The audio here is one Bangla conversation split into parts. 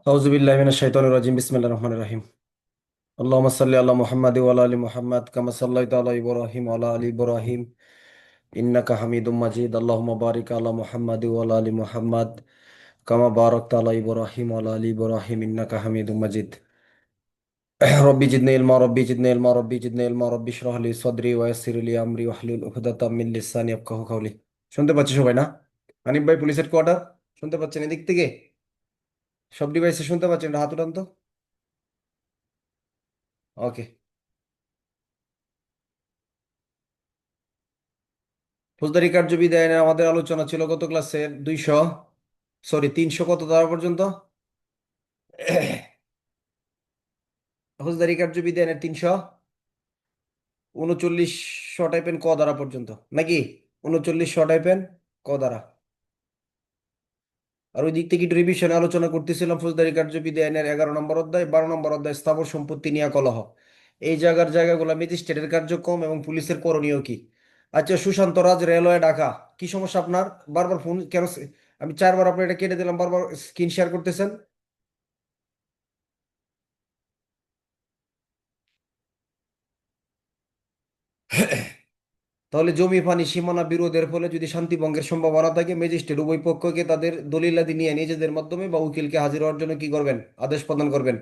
আউযুবিল্লাহি মিনাশ শাইতানির রাজিম বিসমিল্লাহির রহমানির রহিম আল্লাহুম্মা সাল্লি আলা মুহাম্মাদি ওয়া আলা আলি মুহাম্মাদ কামা সাল্লাইতা আলা ইব্রাহিম ওয়া আলা আলি ইব্রাহিম ইন্নাকা হামিদুম মাজিদ আল্লাহুম্মা বারিক আলা মুহাম্মাদি ওয়া আলা আলি মুহাম্মাদ কামা বারাকতা আলা ইব্রাহিম ওয়া আলা আলি ইব্রাহিম ইন্নাকা হামিদুম মাজিদ রব্বি জিদনি ইলমা রব্বি জিদনি ইলমা রব্বি জিদনি ইলমা রব্বি ইশরাহ লি সাদরি ওয়া ইয়াসসির লি আমরি ওয়াহলুল উকদাতাম মিন লিসানি ইয়াফকাহু কাওলি। শুনতে পাচ্ছি সবাই না? হানিফ ভাই, পুলিশ হেডকোয়ার্টার, শুনতে পাচ্ছেন এদিক থেকে? সব ডিভাইসে শুনতে পাচ্ছেন? এটা হাত উঠান তো। ওকে। ফৌজদারি কার্যবিধি আইনে আমাদের আলোচনা ছিল গত ক্লাসের 300 কত ধারা পর্যন্ত? ফৌজদারি কার্যবিধি আইনের 339 টাইপের ক ধারা পর্যন্ত, নাকি? 39 টাইপের ক ধারা। আর ওই দিক থেকে একটু রিভিশনে আলোচনা করতেছিলাম ফৌজদারি কার্যবিধি আইনের 11 নম্বর অধ্যায়, 12 নম্বর অধ্যায় স্থাবর সম্পত্তি নিয়ে কলহ। এই জায়গাগুলো ম্যাজিস্ট্রেটের কার্যক্রম এবং পুলিশের করণীয় কি। আচ্ছা, সুশান্ত রাজ, রেলওয়ে ঢাকা, কি সমস্যা আপনার? বারবার ফোন কেন? আমি 4বার আপনার এটা কেটে দিলাম, বারবার স্ক্রিন শেয়ার করতেছেন। তাহলে জমি পানি সীমানা বিরোধের ফলে যদি শান্তি ভঙ্গের সম্ভাবনা থাকে, ম্যাজিস্ট্রেট উভয় পক্ষকে তাদের দলিলাদি নিয়ে নিজেদের মাধ্যমে বা উকিলকে হাজির হওয়ার জন্য কি করবেন? আদেশ প্রদান করবেন।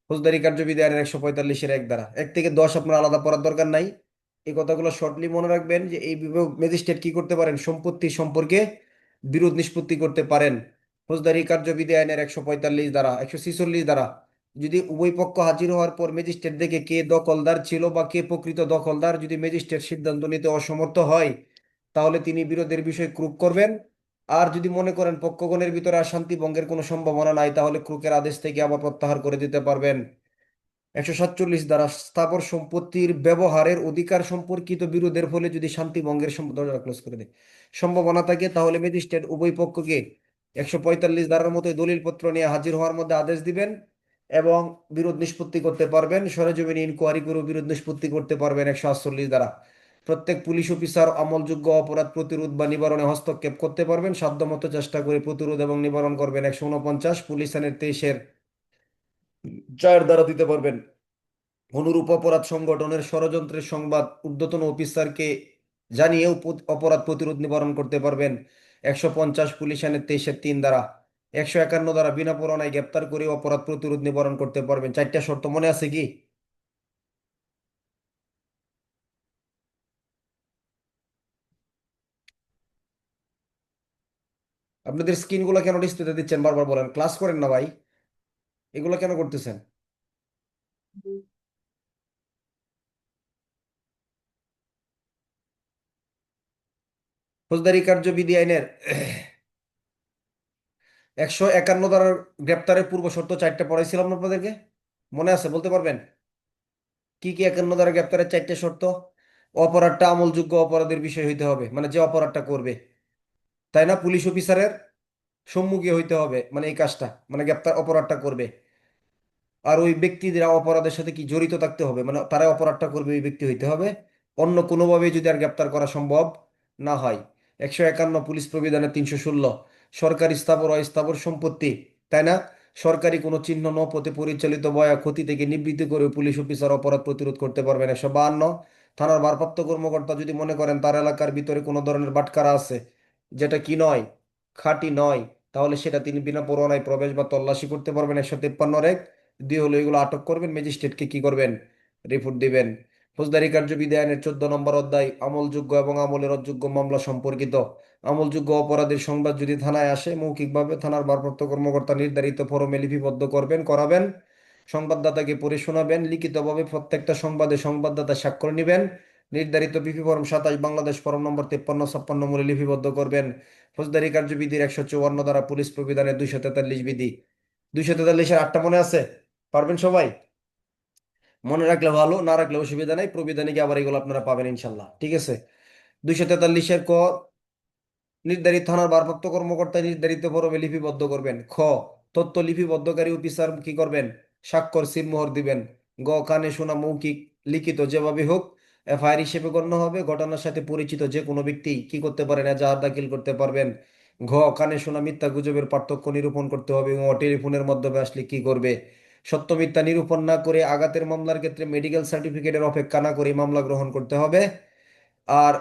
ফৌজদারি কার্যবিধি আইনের 145-এর 1 ধারা 1 থেকে 10 আপনার আলাদা পড়ার দরকার নাই। এই কথাগুলো শর্টলি মনে রাখবেন যে এই বিভাগ ম্যাজিস্ট্রেট কি করতে পারেন? সম্পত্তি সম্পর্কে বিরোধ নিষ্পত্তি করতে পারেন। ফৌজদারি কার্যবিধি আইনের 145 ধারা 146 ধারা, যদি উভয় পক্ষ হাজির হওয়ার পর ম্যাজিস্ট্রেট দেখে কে দখলদার ছিল বা কে প্রকৃত দখলদার, যদি ম্যাজিস্ট্রেট সিদ্ধান্ত নিতে অসমর্থ হয়, তাহলে তিনি বিরোধের বিষয়ে ক্রুক করবেন। আর যদি মনে করেন পক্ষগণের ভিতরে আর শান্তি ভঙ্গের কোনো সম্ভাবনা নাই, তাহলে ক্রুকের আদেশ থেকে আবার প্রত্যাহার করে দিতে পারবেন। 147 দ্বারা স্থাবর সম্পত্তির ব্যবহারের অধিকার সম্পর্কিত বিরোধের ফলে যদি শান্তি ভঙ্গের দরজা ক্লোজ করে দেয় সম্ভাবনা থাকে, তাহলে ম্যাজিস্ট্রেট উভয় পক্ষকে 145 ধারার মতো দলিলপত্র নিয়ে হাজির হওয়ার মধ্যে আদেশ দিবেন এবং বিরোধ নিষ্পত্তি করতে পারবেন। সরেজমিনে ইনকোয়ারি করে বিরোধ নিষ্পত্তি করতে পারবেন 148 দ্বারা। প্রত্যেক পুলিশ অফিসার আমলযোগ্য অপরাধ প্রতিরোধ বা নিবারণে হস্তক্ষেপ করতে পারবেন, সাধ্যমতো চেষ্টা করে প্রতিরোধ এবং নিবারণ করবেন। 149 পুলিশ আইনের 23-এর 4 দ্বারা দিতে পারবেন। অনুরূপ অপরাধ সংগঠনের ষড়যন্ত্রের সংবাদ ঊর্ধ্বতন অফিসারকে জানিয়ে অপরাধ প্রতিরোধ নিবারণ করতে পারবেন। 150 পুলিশ আইনের 23-এর 3 দ্বারা। 151 দ্বারা বিনা পরোয়ানায় গ্রেপ্তার করে অপরাধ প্রতিরোধ নিবারণ করতে পারবেন। 4টা শর্ত মনে আছে কি? আপনাদের স্ক্রিনগুলো কেন ডিসপ্লেতে দিচ্ছেন? বারবার বলেন, ক্লাস করেন না ভাই, এগুলো কেন করতেছেন? ফৌজদারি কার্যবিধি আইনের 151 দ্বারা গ্রেপ্তারের পূর্ব শর্ত 4টা পড়াইছিলাম না আপনাদেরকে, মনে আছে? বলতে পারবেন কি কি 51 দ্বারা গ্রেপ্তারের 4টে শর্ত? অপরাধটা আমলযোগ্য অপরাধের বিষয় হইতে হবে, মানে যে অপরাধটা করবে, তাই না? পুলিশ অফিসারের সম্মুখে হইতে হবে, মানে এই কাজটা, মানে গ্রেপ্তার অপরাধটা করবে। আর ওই ব্যক্তিরা অপরাধের সাথে কি জড়িত থাকতে হবে, মানে তারা অপরাধটা করবে ওই ব্যক্তি হইতে হবে। অন্য কোনোভাবে যদি আর গ্রেপ্তার করা সম্ভব না হয়। 151 পুলিশ প্রবিধানের 316, সরকারি স্থাবর অস্থাবর সম্পত্তি, তাই না? সরকারি কোনো চিহ্ন ন পথে পরিচালিত বয়া ক্ষতি থেকে নিবৃত্ত করে পুলিশ অফিসার অপরাধ প্রতিরোধ করতে পারবেন। 152, থানার ভারপ্রাপ্ত কর্মকর্তা যদি মনে করেন তার এলাকার ভিতরে কোনো ধরনের বাটখারা আছে, যেটা কি নয়, খাঁটি নয়, তাহলে সেটা তিনি বিনা পরোয়ানায় প্রবেশ বা তল্লাশি করতে পারবেন। 153 দিয়ে হলো এগুলো আটক করবেন, ম্যাজিস্ট্রেটকে কি করবেন? রিপোর্ট দিবেন। ফৌজদারি কার্যবিধি আইনের 14 নম্বর অধ্যায় আমলযোগ্য এবং আমলের অযোগ্য মামলা সম্পর্কিত। আমলযোগ্য অপরাধের সংবাদ যদি থানায় আসে, মৌখিকভাবে থানার ভারপ্রাপ্ত কর্মকর্তা নির্ধারিত ফরমে লিপিবদ্ধ করবেন, করাবেন। সংবাদদাতাকে পড়ে শোনাবেন। লিখিতভাবে প্রত্যেকটা সংবাদে সংবাদদাতা স্বাক্ষর নেবেন। নির্ধারিত বিপি ফরম 27 বাংলাদেশ ফরম নম্বর 5356 মূলে লিপিবদ্ধ করবেন। ফৌজদারি কার্যবিধির 154 দ্বারা পুলিশ প্রবিধানের 243 বিধি। 243-এর 8টা মনে আছে? পারবেন সবাই? মনে রাখলে ভালো, না রাখলে অসুবিধা নাই, প্রবিধানে গিয়ে আবার এগুলো আপনারা পাবেন ইনশাল্লাহ, ঠিক আছে? 243-এর নির্ধারিত থানার ভারপ্রাপ্ত কর্মকর্তা নির্ধারিত ফরমে লিপিবদ্ধ করবেন। তথ্য লিপিবদ্ধকারী অফিসার কি করবেন? স্বাক্ষর সিলমোহর দিবেন। কানে শোনা মৌখিক লিখিত যেভাবে হোক এফআইআর হিসেবে গণ্য হবে। ঘটনার সাথে পরিচিত যে কোনো ব্যক্তি কি করতে পারেন? এজাহার দাখিল করতে পারবেন। ঘ কানে শোনা মিথ্যা গুজবের পার্থক্য নিরূপণ করতে হবে এবং টেলিফোনের মাধ্যমে আসলে কি করবে। সত্য মিথ্যা নিরূপণ না করে আঘাতের মামলার ক্ষেত্রে মেডিকেল সার্টিফিকেটের অপেক্ষা না করে মামলা গ্রহণ করতে হবে। আর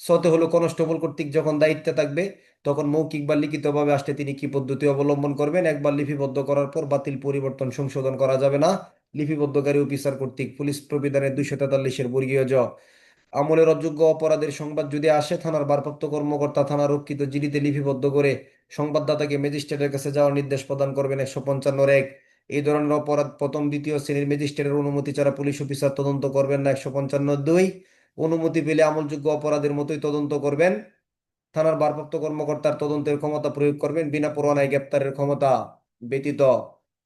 সতে হলো কনস্টেবল কর্তৃক যখন দায়িত্বে থাকবে তখন মৌখিক বা লিখিতভাবে আসলে তিনি কি পদ্ধতি অবলম্বন করবেন। একবার লিপিবদ্ধ করার পর বাতিল পরিবর্তন সংশোধন করা যাবে না। লিপিবদ্ধকারী অফিসার কর্তৃক পুলিশ প্রবিধানের 243-এর বর্গীয় জ আমলের অযোগ্য অপরাধের সংবাদ যদি আসে থানার ভারপ্রাপ্ত কর্মকর্তা থানা রক্ষিত জিডিতে লিপিবদ্ধ করে সংবাদদাতাকে ম্যাজিস্ট্রেটের কাছে যাওয়ার নির্দেশ প্রদান করবেন। 155 এই ধরনের অপরাধ প্রথম দ্বিতীয় শ্রেণীর ম্যাজিস্ট্রেটের অনুমতি ছাড়া পুলিশ অফিসার তদন্ত করবেন না। 155 অনুমতি পেলে আমলযোগ্য অপরাধের মতোই তদন্ত করবেন। থানার ভারপ্রাপ্ত কর্মকর্তার তদন্তের ক্ষমতা প্রয়োগ করবেন বিনা পরোয়ানায় গ্রেপ্তারের ক্ষমতা ব্যতীত।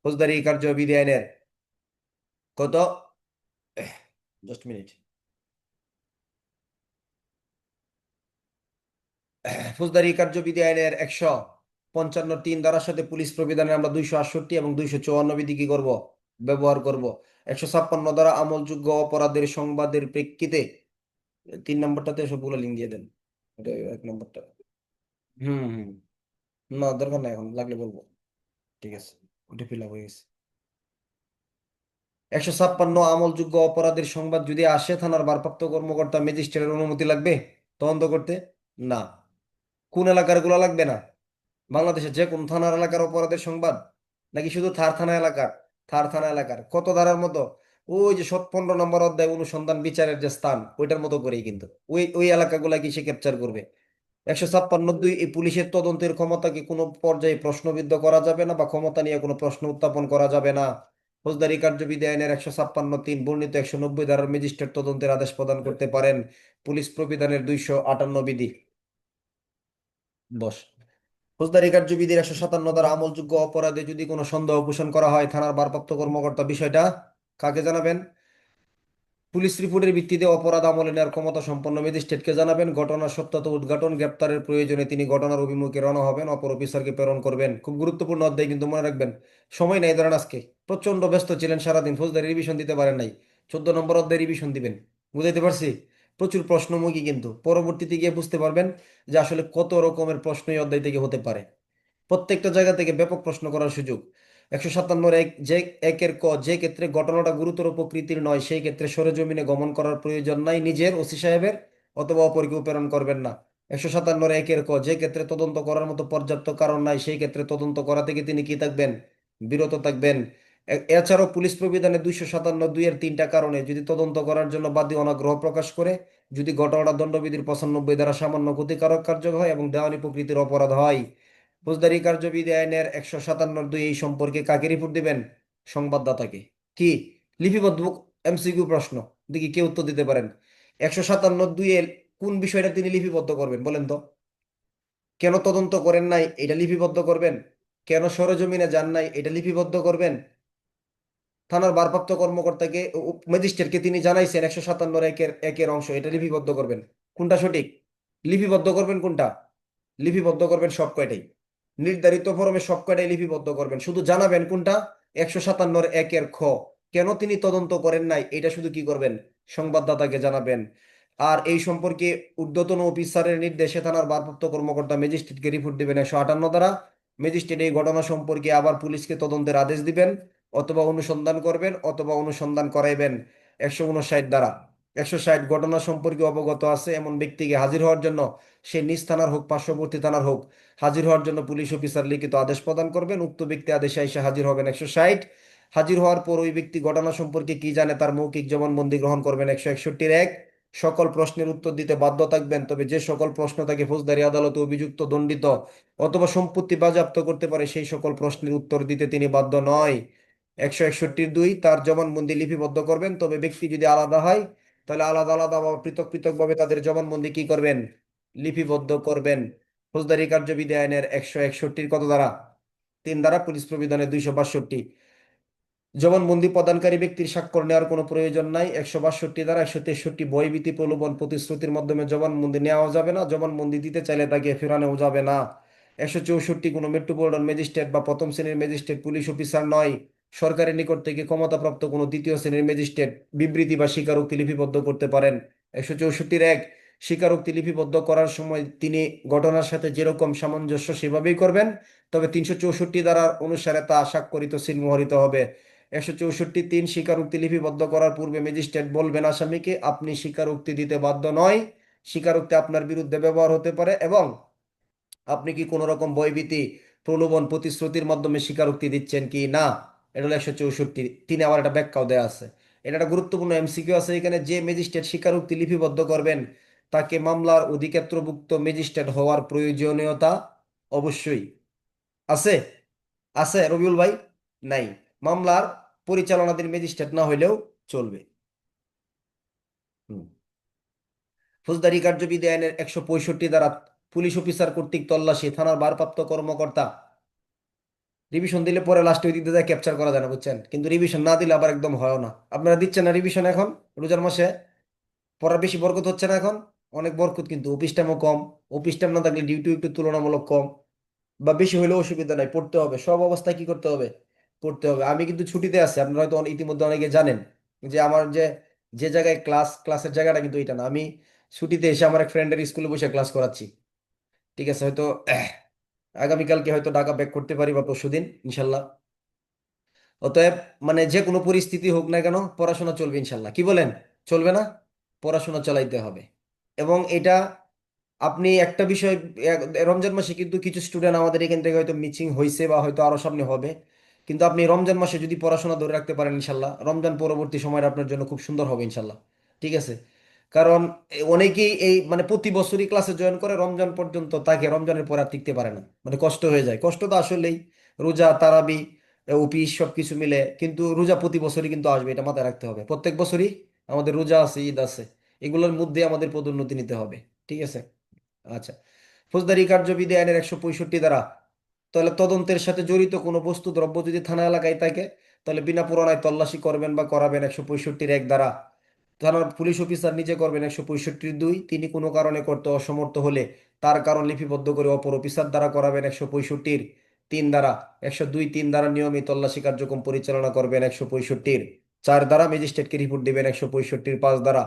ফৌজদারি কার্যবিধি আইনের কত, জাস্ট মিনিট, ফৌজদারি কার্যবিধি আইনের 155 ধারার সাথে পুলিশ প্রবিধানে আমরা 268 এবং 254 বিধি কি করব, ব্যবহার করব। 156 ধারা আমলযোগ্য অপরাধের সংবাদের প্রেক্ষিতে 3 নম্বরটাতে সবগুলো লিঙ্ক দিয়ে দেন। এটা 1 নম্বরটা। হুম হুম, না দরকার নাই, এখন লাগলে বলবো। ঠিক আছে, ওটা ফিল আপ হয়ে গেছে। 156 আমলযোগ্য অপরাধের সংবাদ যদি আসে থানার ভারপ্রাপ্ত কর্মকর্তা ম্যাজিস্ট্রেটের অনুমতি লাগবে তদন্ত করতে? না। কোন এলাকার গুলা লাগবে না? বাংলাদেশের যে কোন থানার এলাকার অপরাধের সংবাদ, নাকি শুধু থার থানা এলাকার? থার থানা এলাকার কত ধারার মতো, ওই যে 15 নম্বর অধ্যায় অনুসন্ধান বিচারের যে স্থান ওইটার মতো করেই কিন্তু ওই ওই এলাকাগুলা কি সে ক্যাপচার করবে। 156 এই পুলিশের তদন্তের ক্ষমতাকে কোনো পর্যায়ে প্রশ্নবিদ্ধ করা যাবে না বা ক্ষমতা নিয়ে কোনো প্রশ্ন উত্থাপন করা যাবে না। ফৌজদারি কার্যবিধি আইনের 156 বর্ণিত 190 ধারার ম্যাজিস্ট্রেট তদন্তের আদেশ প্রদান করতে পারেন। পুলিশ প্রবিধানের 258 বিধি। বস ফৌজদারি কার্যবিধির 157 ধারা আমলযোগ্য অপরাধে যদি কোনো সন্দেহ পোষণ করা হয় থানার ভারপ্রাপ্ত কর্মকর্তা বিষয়টা কাকে জানাবেন? পুলিশ রিপোর্টের ভিত্তিতে অপরাধ আমলে নেওয়ার ক্ষমতা সম্পন্ন ম্যাজিস্ট্রেটকে জানাবেন। ঘটনার সত্যতা উদ্ঘাটন গ্রেপ্তারের প্রয়োজনে তিনি ঘটনার অভিমুখে রওনা হবেন, অপর অফিসারকে প্রেরণ করবেন। খুব গুরুত্বপূর্ণ অধ্যায় কিন্তু মনে রাখবেন। সময় নেই ধরেন আজকে প্রচন্ড ব্যস্ত ছিলেন সারাদিন, ফৌজদারি রিভিশন দিতে পারেন নাই। 14 নম্বর অধ্যায় রিভিশন দিবেন। বুঝাইতে পারছি? প্রচুর প্রশ্নমুখী কিন্তু পরবর্তীতে গিয়ে বুঝতে পারবেন যে আসলে কত রকমের প্রশ্ন এই অধ্যায় থেকে হতে পারে। প্রত্যেকটা জায়গা থেকে ব্যাপক প্রশ্ন করার সুযোগ। 157 যে একের ক যে ক্ষেত্রে ঘটনাটা গুরুতর প্রকৃতির নয় সেই ক্ষেত্রে সরেজমিনে গমন করার প্রয়োজন নাই, নিজের ওসি সাহেবের অথবা অপর কেউ প্রেরণ করবেন না। 157 ক যে ক্ষেত্রে তদন্ত করার মতো পর্যাপ্ত কারণ নাই সেই ক্ষেত্রে তদন্ত করা থেকে তিনি কি থাকবেন, বিরত থাকবেন। এছাড়াও পুলিশ প্রবিধানে 257 এর 3টা কারণে যদি তদন্ত করার জন্য বাদী অনাগ্রহ প্রকাশ করে, যদি ঘটনাটা দণ্ডবিধির 95 দ্বারা সামান্য ক্ষতিকারক কার্য হয় এবং দেওয়ানি প্রকৃতির অপরাধ হয়। ফৌজদারি কার্যবিধি আইনের 157 এই সম্পর্কে কাকে রিপোর্ট দিবেন? সংবাদদাতাকে। কি লিপিবদ্ধ? এমসিকিউ প্রশ্ন, দেখি কে উত্তর দিতে পারেন। 157 কোন বিষয়টা তিনি লিপিবদ্ধ করবেন বলেন তো? কেন তদন্ত করেন নাই এটা লিপিবদ্ধ করবেন। কেন সরেজমিনে যান নাই এটা লিপিবদ্ধ করবেন। থানার ভারপ্রাপ্ত কর্মকর্তাকে ম্যাজিস্ট্রেটকে তিনি জানাইছেন 157 একের অংশ, এটা লিপিবদ্ধ করবেন। কোনটা সঠিক? লিপিবদ্ধ করবেন কোনটা? লিপিবদ্ধ করবেন সব কয়টাই, নির্ধারিত ফরমে সব কয়টাই লিপিবদ্ধ করবেন, শুধু জানাবেন কোনটা 157 একের খ। কেন তিনি তদন্ত করেন নাই এটা শুধু কি করবেন, সংবাদদাতাকে জানাবেন। আর এই সম্পর্কে ঊর্ধ্বতন অফিসারের নির্দেশে থানার ভারপ্রাপ্ত কর্মকর্তা ম্যাজিস্ট্রেটকে রিপোর্ট দিবেন। 158 দ্বারা ম্যাজিস্ট্রেট এই ঘটনা সম্পর্কে আবার পুলিশকে তদন্তের আদেশ দিবেন অথবা অনুসন্ধান করবেন অথবা অনুসন্ধান করাইবেন। 159 দ্বারা 160 ঘটনা সম্পর্কে অবগত আছে এমন ব্যক্তিকে হাজির হওয়ার জন্য, সে নিজ থানার হোক পার্শ্ববর্তী থানার হোক, হাজির হওয়ার জন্য পুলিশ অফিসার লিখিত আদেশ প্রদান করবেন। উক্ত ব্যক্তি আদেশে এসে হাজির হবেন। 160 হাজির হওয়ার পর ওই ব্যক্তি ঘটনা সম্পর্কে কি জানে তার মৌখিক জবানবন্দি গ্রহণ করবেন। 161-এর 1 সকল প্রশ্নের উত্তর দিতে বাধ্য থাকবেন, তবে যে সকল প্রশ্ন তাকে ফৌজদারি আদালতে অভিযুক্ত, দণ্ডিত অথবা সম্পত্তি বাজেয়াপ্ত করতে পারে সেই সকল প্রশ্নের উত্তর দিতে তিনি বাধ্য নয়। 161-2 তার জবানবন্দি লিপিবদ্ধ করবেন, তবে ব্যক্তি যদি আলাদা হয় তাহলে আলাদা আলাদা বা পৃথক পৃথক ভাবে তাদের জবানবন্দি কি করবেন, লিপিবদ্ধ করবেন। ফৌজদারি কার্যবিধি আইনের 161 কত দ্বারা, 3 দ্বারা, পুলিশ প্রবিধানের 262 জবানবন্দি প্রদানকারী ব্যক্তির স্বাক্ষর নেওয়ার কোনো প্রয়োজন নাই। 162 দ্বারা 163 ভয়ভীতি প্রলোভন প্রতিশ্রুতির মাধ্যমে জবানবন্দি নেওয়া যাবে না, জবানবন্দি দিতে চাইলে তাকে ফেরানো যাবে না। 164 কোনো মেট্রোপলিটন ম্যাজিস্ট্রেট বা প্রথম শ্রেণীর ম্যাজিস্ট্রেট পুলিশ অফিসার নয়, সরকারের নিকট থেকে ক্ষমতাপ্রাপ্ত কোনো দ্বিতীয় শ্রেণীর ম্যাজিস্ট্রেট বিবৃতি বা স্বীকারোক্তি লিপিবদ্ধ করতে পারেন। 164-1 স্বীকারোক্তি লিপিবদ্ধ করার সময় তিনি ঘটনার সাথে যেরকম সামঞ্জস্য সেভাবেই করবেন, তবে 364 ধারা অনুসারে তা স্বাক্ষরিত সিলমোহরিত হবে। 164(3) স্বীকারোক্তি লিপিবদ্ধ করার পূর্বে ম্যাজিস্ট্রেট বলবেন আসামিকে, আপনি স্বীকারোক্তি দিতে বাধ্য নয়, স্বীকারোক্তি আপনার বিরুদ্ধে ব্যবহার হতে পারে, এবং আপনি কি কোনো রকম ভয়ভীতি, প্রলোভন, প্রতিশ্রুতির মাধ্যমে স্বীকারোক্তি দিচ্ছেন কি না। এটা হলো 164। তিনি আবার একটা ব্যাখ্যাও দেওয়া আছে। এটা একটা গুরুত্বপূর্ণ এমসিকিউ আছে এখানে, যে ম্যাজিস্ট্রেট স্বীকারোক্তি লিপিবদ্ধ করবেন তাকে মামলার অধিক্ষেত্রভুক্ত ম্যাজিস্ট্রেট হওয়ার প্রয়োজনীয়তা অবশ্যই আছে। আছে রবিউল ভাই? নাই। মামলার পরিচালনাধীন ম্যাজিস্ট্রেট না হইলেও চলবে। হুম। ফৌজদারি কার্যবিধি আইনের 165 দ্বারা পুলিশ অফিসার কর্তৃক তল্লাশি, থানার ভারপ্রাপ্ত কর্মকর্তা রিভিশন দিলে পরে লাস্টে ওই দিক দিয়ে ক্যাপচার করা যায় না, বুঝছেন? কিন্তু রিভিশন না দিলে আবার একদম হয় না। আপনারা দিচ্ছেন না রিভিশন এখন রোজার মাসে? পড়ার বেশি বরকত হচ্ছে না এখন? অনেক বরকত, কিন্তু অফিস টাইমও কম। অফিস টাইম না থাকলে ডিউটি একটু তুলনামূলক কম, বা বেশি হলেও অসুবিধা নাই, পড়তে হবে, সব অবস্থায় কি করতে হবে? পড়তে হবে। আমি কিন্তু ছুটিতে আছি, আপনারা হয়তো ইতিমধ্যে অনেকে জানেন যে আমার যে যে জায়গায় ক্লাসের জায়গাটা কিন্তু এটা না। আমি ছুটিতে এসে আমার এক ফ্রেন্ডের স্কুলে বসে ক্লাস করাচ্ছি। ঠিক আছে, হয়তো আগামীকালকে হয়তো ঢাকা ব্যাক করতে পারি, বা পরশুদিন ইনশাল্লাহ। অতএব মানে যে কোনো পরিস্থিতি হোক না কেন পড়াশোনা চলবে ইনশাল্লাহ, কি বলেন? চলবে না? পড়াশোনা চালাইতে হবে। এবং এটা আপনি একটা বিষয়, রমজান মাসে কিন্তু কিছু স্টুডেন্ট আমাদের এখান থেকে হয়তো মিচিং হয়েছে বা হয়তো আরো সামনে হবে, কিন্তু আপনি রমজান মাসে যদি পড়াশোনা ধরে রাখতে পারেন ইনশাল্লাহ, রমজান পরবর্তী সময়টা আপনার জন্য খুব সুন্দর হবে ইনশাল্লাহ। ঠিক আছে? কারণ অনেকেই এই মানে প্রতি বছরই ক্লাসে জয়েন করে, রমজান পর্যন্ত তাকে রমজানের পর আর টিকতে পারে না, মানে কষ্ট হয়ে যায়। কষ্ট তো আসলেই, রোজা, তারাবি, অফিস সবকিছু মিলে, কিন্তু রোজা প্রতি বছরই কিন্তু আসবে, এটা মাথায় রাখতে হবে। প্রত্যেক বছরই আমাদের রোজা আছে, ঈদ আছে, এগুলোর মধ্যে আমাদের পদোন্নতি নিতে হবে। ঠিক আছে? আচ্ছা। ফৌজদারি কার্যবিধি আইনের 165 দ্বারা, তাহলে তদন্তের সাথে জড়িত কোনো বস্তু দ্রব্য যদি থানা এলাকায় থাকে, তাহলে বিনা পুরনায় তল্লাশি করবেন বা করাবেন 165(1) দ্বারা। থানার পুলিশ অফিসার নিজে করবেন 165(2)। তিনি কোনো কারণে করতে অসমর্থ হলে তার কারণ লিপিবদ্ধ করে অপর অফিসার দ্বারা করাবেন 165(3) দ্বারা। 102(3) দ্বারা নিয়মিত তল্লাশি কার্যক্রম পরিচালনা করবেন 165(4) দ্বারা। ম্যাজিস্ট্রেটকে রিপোর্ট দিবেন 165(5) দ্বারা।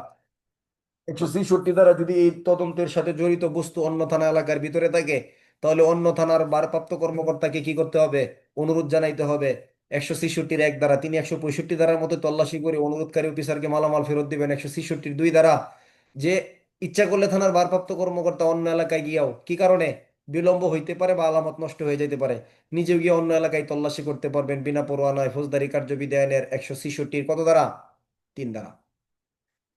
166 দ্বারা যদি এই তদন্তের সাথে জড়িত বস্তু অন্য থানা এলাকার ভিতরে থাকে, তাহলে অন্য থানার ভারপ্রাপ্ত কর্মকর্তাকে কি করতে হবে? অনুরোধ জানাইতে হবে। 166(1) দ্বারা তিনি 165 ধারার মতো তল্লাশি করে অনুরোধকারী অফিসারকে মালামাল ফেরত দিবেন। 166(2) দ্বারা যে ইচ্ছা করলে থানার ভারপ্রাপ্ত কর্মকর্তা অন্য এলাকায় গিয়াও কি কারণে বিলম্ব হইতে পারে বা আলামত নষ্ট হয়ে যেতে পারে, নিজেও গিয়ে অন্য এলাকায় তল্লাশি করতে পারবেন বিনা পরোয়ানায়, ফৌজদারি কার্যবিধি আইনের 166 কত দ্বারা? 3 দ্বারা।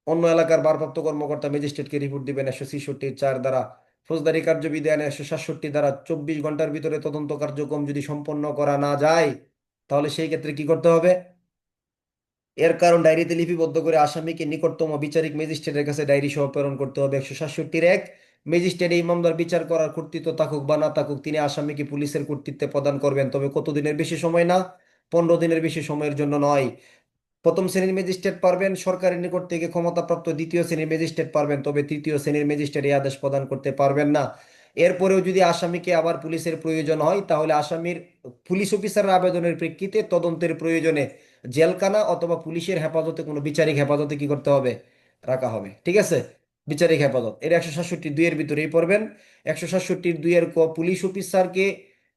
অন্য এলাকার ভারপ্রাপ্ত কর্মকর্তা ম্যাজিস্ট্রেটকে রিপোর্ট দিবেন 166(4) দ্বারা। ফৌজদারি কার্যবিধি আইনের 167 দ্বারা 24 ঘন্টার ভিতরে তদন্ত কার্যক্রম যদি সম্পন্ন করা না যায়, তাহলে সেই ক্ষেত্রে কি করতে হবে? এর কারণ ডায়েরিতে লিপিবদ্ধ করে আসামিকে নিকটতম বিচারিক ম্যাজিস্ট্রেটের কাছে ডায়েরি সহ প্রেরণ করতে হবে। 167(1) ম্যাজিস্ট্রেট এই মামলার বিচার করার কর্তৃত্ব থাকুক বা না থাকুক, তিনি আসামিকে পুলিশের কর্তৃত্বে প্রদান করবেন, তবে কতদিনের বেশি সময় না, 15 দিনের বেশি সময়ের জন্য নয়। প্রথম শ্রেণীর ম্যাজিস্ট্রেট পারবেন, সরকারের নিকট থেকে ক্ষমতাপ্রাপ্ত দ্বিতীয় শ্রেণীর ম্যাজিস্ট্রেট পারবেন, তবে তৃতীয় শ্রেণীর ম্যাজিস্ট্রেট এই আদেশ প্রদান করতে পারবেন না। এরপরেও যদি আসামিকে আবার পুলিশের প্রয়োজন হয়, তাহলে আসামির পুলিশ অফিসারের আবেদনের প্রেক্ষিতে তদন্তের প্রয়োজনে জেলখানা অথবা পুলিশের হেফাজতে কোনো বিচারিক হেফাজতে কি করতে হবে? রাখা হবে। ঠিক আছে? বিচারিক হেফাজত এর 167(2) এর ভিতরেই পড়বেন। 167(2) এর পুলিশ অফিসারকে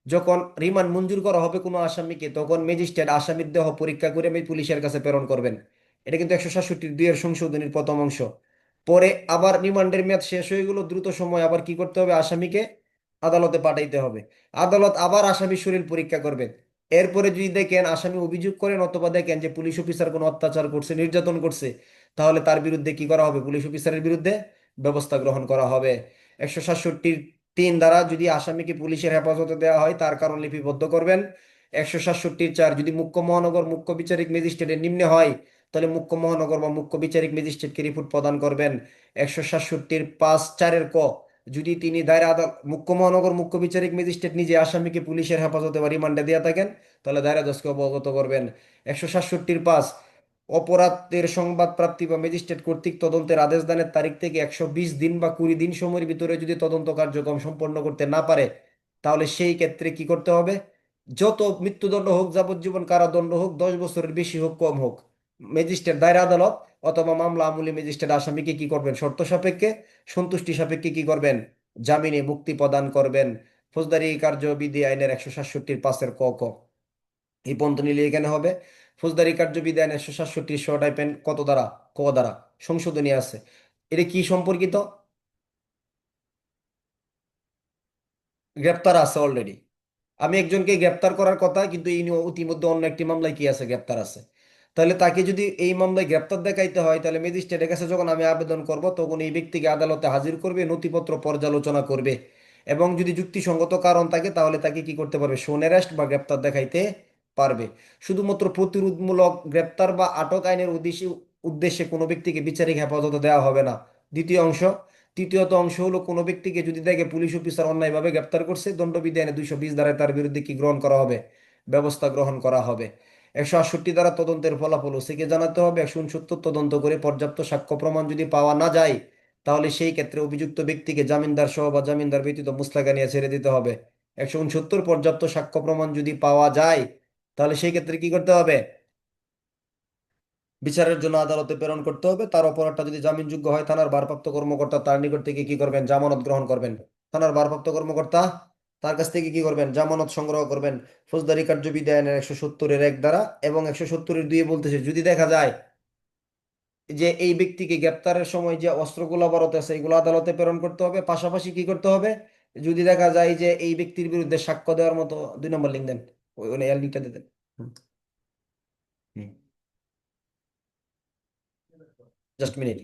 যখন রিমান্ড মঞ্জুর করা হবে কোনো আসামিকে, তখন ম্যাজিস্ট্রেট আসামির দেহ পরীক্ষা করে পুলিশের কাছে প্রেরণ করবেন। এটা কিন্তু 167(2) এর সংশোধনীর প্রথম অংশ। পরে আবার রিমান্ডের মেয়াদ শেষ হয়ে গেল, দ্রুত সময় আবার কি করতে হবে? আসামিকে আদালতে পাঠাইতে হবে। আদালত আবার আসামির শরীর পরীক্ষা করবেন। এরপরে যদি দেখেন আসামি অভিযোগ করেন অথবা দেখেন যে পুলিশ অফিসার কোনো অত্যাচার করছে, নির্যাতন করছে, তাহলে তার বিরুদ্ধে কি করা হবে? পুলিশ অফিসারের বিরুদ্ধে ব্যবস্থা গ্রহণ করা হবে। 167(3) দ্বারা যদি আসামিকে পুলিশের হেফাজতে দেওয়া হয়, তার কারণ লিপিবদ্ধ করবেন। 167(4) যদি মুখ্য মহানগর মুখ্য বিচারিক ম্যাজিস্ট্রেটের নিম্নে হয়, তাহলে মুখ্য মহানগর বা মুখ্য বিচারিক ম্যাজিস্ট্রেটকে রিপোর্ট প্রদান করবেন। 167(5)(4) ক যদি তিনি দায়রা আদালত মুখ্য মহানগর মুখ্য বিচারিক ম্যাজিস্ট্রেট নিজে আসামিকে পুলিশের হেফাজতে বা রিমান্ডে দিয়ে থাকেন, তাহলে দায়রা জজকে অবগত করবেন। 167(5) অপরাধের সংবাদ প্রাপ্তি বা ম্যাজিস্ট্রেট কর্তৃক তদন্তের আদেশ দানের তারিখ থেকে 120 দিন বা 20 দিন সময়ের ভিতরে যদি তদন্ত কার্যক্রম সম্পন্ন করতে না পারে, তাহলে সেই ক্ষেত্রে কি করতে হবে? যত মৃত্যুদণ্ড হোক, যাবজ্জীবন কারাদণ্ড হোক, 10 বছরের বেশি হোক কম হোক, ম্যাজিস্ট্রেট দায়রা আদালত অথবা মামলা আমলে ম্যাজিস্ট্রেট আসামিকে কি করবেন, শর্ত সাপেক্ষে সন্তুষ্টি সাপেক্ষে কি করবেন, জামিনে মুক্তি প্রদান করবেন। ফৌজদারি কার্যবিধি আইনের 167-5 ক এই পর্যন্ত নিলে এখানে হবে। ফৌজদারি কার্যবিধি আইন 167 টাইপেন কত দ্বারা, ক দ্বারা সংশোধনী আছে। এটা কি সম্পর্কিত? গ্রেপ্তার আছে অলরেডি। আমি একজনকে গ্রেপ্তার করার কথা, কিন্তু ইনি ইতিমধ্যে অন্য একটি মামলায় কি আছে, গ্রেপ্তার আছে। তাহলে তাকে যদি এই মামলায় গ্রেপ্তার দেখাইতে হয়, তাহলে ম্যাজিস্ট্রেটের কাছে যখন আমি আবেদন করব, তখন এই ব্যক্তিকে আদালতে হাজির করবে, নথিপত্র পর্যালোচনা করবে, এবং যদি যুক্তিসঙ্গত কারণ থাকে তাহলে তাকে কি করতে পারবে, শোন অ্যারেস্ট বা গ্রেপ্তার দেখাইতে পারবে। শুধুমাত্র প্রতিরোধমূলক গ্রেপ্তার বা আটক আইনের উদ্দেশ্যে উদ্দেশ্যে কোনো ব্যক্তিকে বিচারিক হেফাজতে দেওয়া হবে না। দ্বিতীয় অংশ। তৃতীয়ত অংশ হলো, কোনো ব্যক্তিকে যদি দেখে পুলিশ অফিসার অন্যায়ভাবে গ্রেপ্তার করছে, দণ্ডবিধি আইনে 220 ধারায় তার বিরুদ্ধে কি গ্রহণ করা হবে, ব্যবস্থা গ্রহণ করা হবে। 168 দ্বারা তদন্তের ফলাফল ওসিকে জানাতে হবে। 169 তদন্ত করে পর্যাপ্ত সাক্ষ্য প্রমাণ যদি পাওয়া না যায়, তাহলে সেই ক্ষেত্রে অভিযুক্ত ব্যক্তিকে জামিনদার সহ বা জামিনদার ব্যতীত মুচলেকা নিয়ে ছেড়ে দিতে হবে। 169 পর্যাপ্ত সাক্ষ্য প্রমাণ যদি পাওয়া যায়, তাহলে সেই ক্ষেত্রে কি করতে হবে, বিচারের জন্য আদালতে প্রেরণ করতে হবে। তার অপরাধটা যদি জামিনযোগ্য হয়, থানার ভারপ্রাপ্ত কর্মকর্তা তার নিকট থেকে কি করবেন, জামানত গ্রহণ করবেন। থানার ভারপ্রাপ্ত কর্মকর্তা তার কাছ থেকে কি করবেন, জামানত সংগ্রহ করবেন। ফৌজদারি কার্যবিধি আইনের 170-1 দ্বারা এবং 170-2 বলতেছে, যদি দেখা যায় যে এই ব্যক্তিকে গ্রেপ্তারের সময় যে অস্ত্রগুলো ভারত আছে এগুলো আদালতে প্রেরণ করতে হবে, পাশাপাশি কি করতে হবে, যদি দেখা যায় যে এই ব্যক্তির বিরুদ্ধে সাক্ষ্য দেওয়ার মতো, 2 নম্বর লিঙ্ক দেন, ওই লিঙ্কটা দিয়ে দেন। Just minute.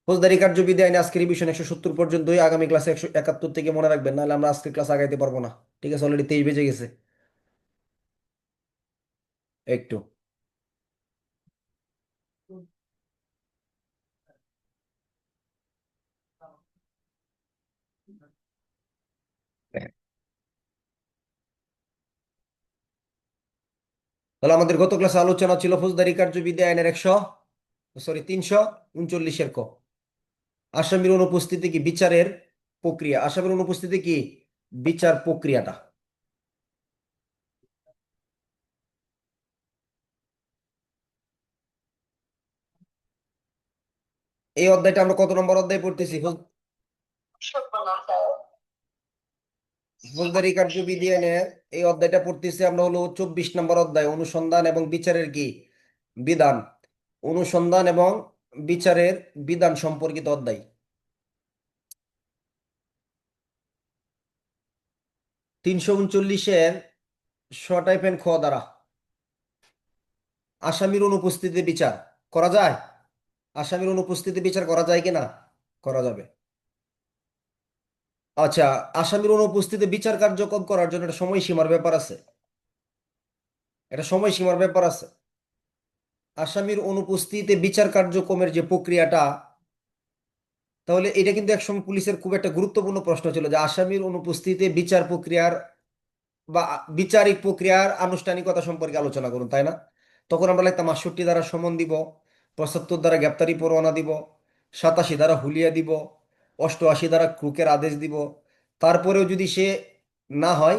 ফৌজদারি কার্যবিধি আইনে আজকের রিভিশন 170 পর্যন্তই, আগামী ক্লাসে 171 থেকে মনে রাখবেন, নাহলে আমরা আজকের ক্লাস আগাইতে পারবো না। ঠিক আছে, অলরেডি 23 বেজে গেছে। একটু তাহলে আমাদের গত ক্লাসে আলোচনা ছিল ফৌজদারি কার্যবিধি আইনের 339-এর ক, আসামির অনুপস্থিতি কি বিচারের প্রক্রিয়া, আসামির অনুপস্থিতি কি বিচার প্রক্রিয়াটা। এই অধ্যায়টা আমরা কত নম্বর অধ্যায় পড়তেছি, ফৌজদারি কার্যবিধি আইনের এই অধ্যায়টা পড়তেছি আমরা, হলো 24 নম্বর অধ্যায়, অনুসন্ধান এবং বিচারের কি বিধান। অনুসন্ধান এবং বিচারের বিধান সম্পর্কিত অধ্যায়। 339-এর টাইপেন খ দ্বারা আসামির অনুপস্থিতিতে বিচার করা যায়। আসামির অনুপস্থিতি বিচার করা যায় কি না, করা যাবে। আচ্ছা, আসামির অনুপস্থিতি বিচার কার্যক্রম করার জন্য একটা সময়সীমার ব্যাপার আছে, এটা সময়সীমার ব্যাপার আছে। আসামির অনুপস্থিতিতে বিচার কার্যক্রমের যে প্রক্রিয়াটা, তাহলে এটা কিন্তু একসময় পুলিশের খুব একটা গুরুত্বপূর্ণ প্রশ্ন ছিল, যে আসামির অনুপস্থিতিতে বিচার প্রক্রিয়ার বা বিচারিক প্রক্রিয়ার আনুষ্ঠানিকতা সম্পর্কে আলোচনা করুন, তাই না? তখন আমরা লিখতাম 68 দ্বারা সমন দিব, 75 দ্বারা গ্রেপ্তারি পরোয়ানা দিব, 87 দ্বারা হুলিয়া দিব, 88 দ্বারা ক্রুকের আদেশ দিব। তারপরেও যদি সে না হয়,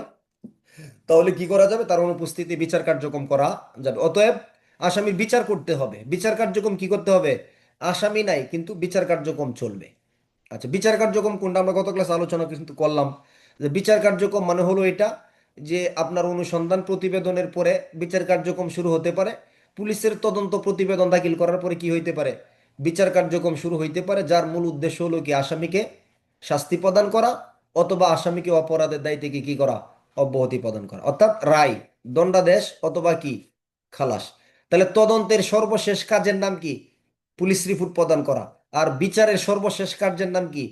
তাহলে কি করা যাবে, তার অনুপস্থিতি বিচার কার্যক্রম করা যাবে। অতএব আসামির বিচার করতে হবে, বিচার কার্যক্রম কি করতে হবে, আসামি নাই কিন্তু বিচার কার্যক্রম চলবে। আচ্ছা, বিচার কার্যক্রম কোনটা আমরা গত ক্লাসে আলোচনা কিন্তু করলাম, যে বিচার কার্যক্রম মানে হলো এটা, যে আপনার অনুসন্ধান প্রতিবেদনের পরে বিচার কার্যক্রম শুরু হতে পারে। পুলিশের তদন্ত প্রতিবেদন দাখিল করার পরে কি হইতে পারে, বিচার কার্যক্রম শুরু হইতে পারে, যার মূল উদ্দেশ্য হলো কি, আসামিকে শাস্তি প্রদান করা, অথবা আসামিকে অপরাধের দায় থেকে কি করা, অব্যাহতি প্রদান করা, অর্থাৎ রায়, দণ্ডাদেশ অথবা কি খালাস। তাহলে তদন্তের সর্বশেষ কাজের নাম কি, পুলিশ রিপোর্ট প্রদান করা। আর বিচারের সর্বশেষ কার্যের নাম কি,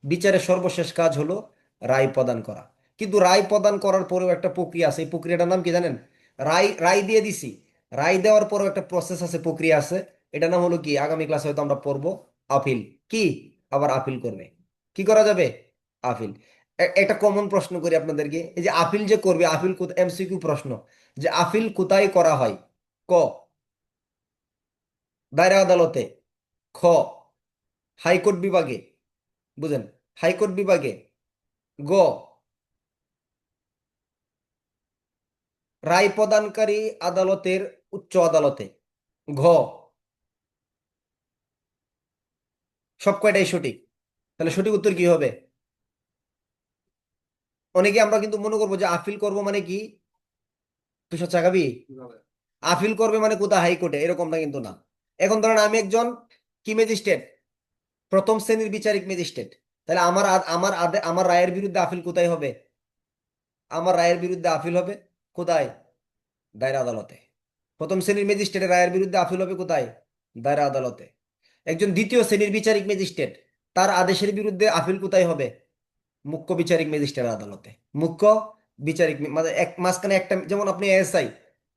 বিচারের সর্বশেষ কাজ হলো রায় প্রদান করা। কিন্তু রায় প্রদান করার পরেও একটা প্রক্রিয়া আছে, এই প্রক্রিয়াটার নাম কি জানেন, রায় রায় দিয়ে দিছি, রায় দেওয়ার পরেও একটা প্রসেস আছে, প্রক্রিয়া আছে। এটা নাম হলো কি, আগামী ক্লাসে হয়তো আমরা পড়বো আপিল। কি, আবার আপিল করবে, কি করা যাবে, আপিল। একটা কমন প্রশ্ন করি আপনাদেরকে, এই যে আপিল যে করবে, আপিল এমসিকিউ প্রশ্ন, যে আপিল কোথায় করা হয়, ক দায়রা আদালতে, খ হাইকোর্ট বিভাগে, বুঝেন, হাইকোর্ট বিভাগে, গ রায় প্রদানকারী আদালতের উচ্চ আদালতে, ঘ সব কয়টাই সঠিক। তাহলে সঠিক উত্তর কি হবে? অনেকে আমরা কিন্তু মনে করবো যে আপিল করব মানে কি, তুষার চাকাবি, আপিল করবে মানে কোথায়, হাইকোর্টে, এরকমটা কিন্তু না। এখন ধরেন আমি একজন কি ম্যাজিস্ট্রেট, প্রথম শ্রেণীর বিচারিক ম্যাজিস্ট্রেট, তাহলে আমার রায়ের বিরুদ্ধে আপিল কোথায় হবে? আমার রায়ের বিরুদ্ধে আপিল হবে কোথায়? দায়রা আদালতে। প্রথম শ্রেণীর ম্যাজিস্ট্রেটের রায়ের বিরুদ্ধে আপিল হবে কোথায়? দায়রা আদালতে। একজন দ্বিতীয় শ্রেণীর বিচারিক ম্যাজিস্ট্রেট, তার আদেশের বিরুদ্ধে আপিল কোথায় হবে? মুখ্য বিচারিক ম্যাজিস্ট্রেট আদালতে। মুখ্য বিচারিক মানে এক মাঝখানে একটা, যেমন আপনি এএসআই,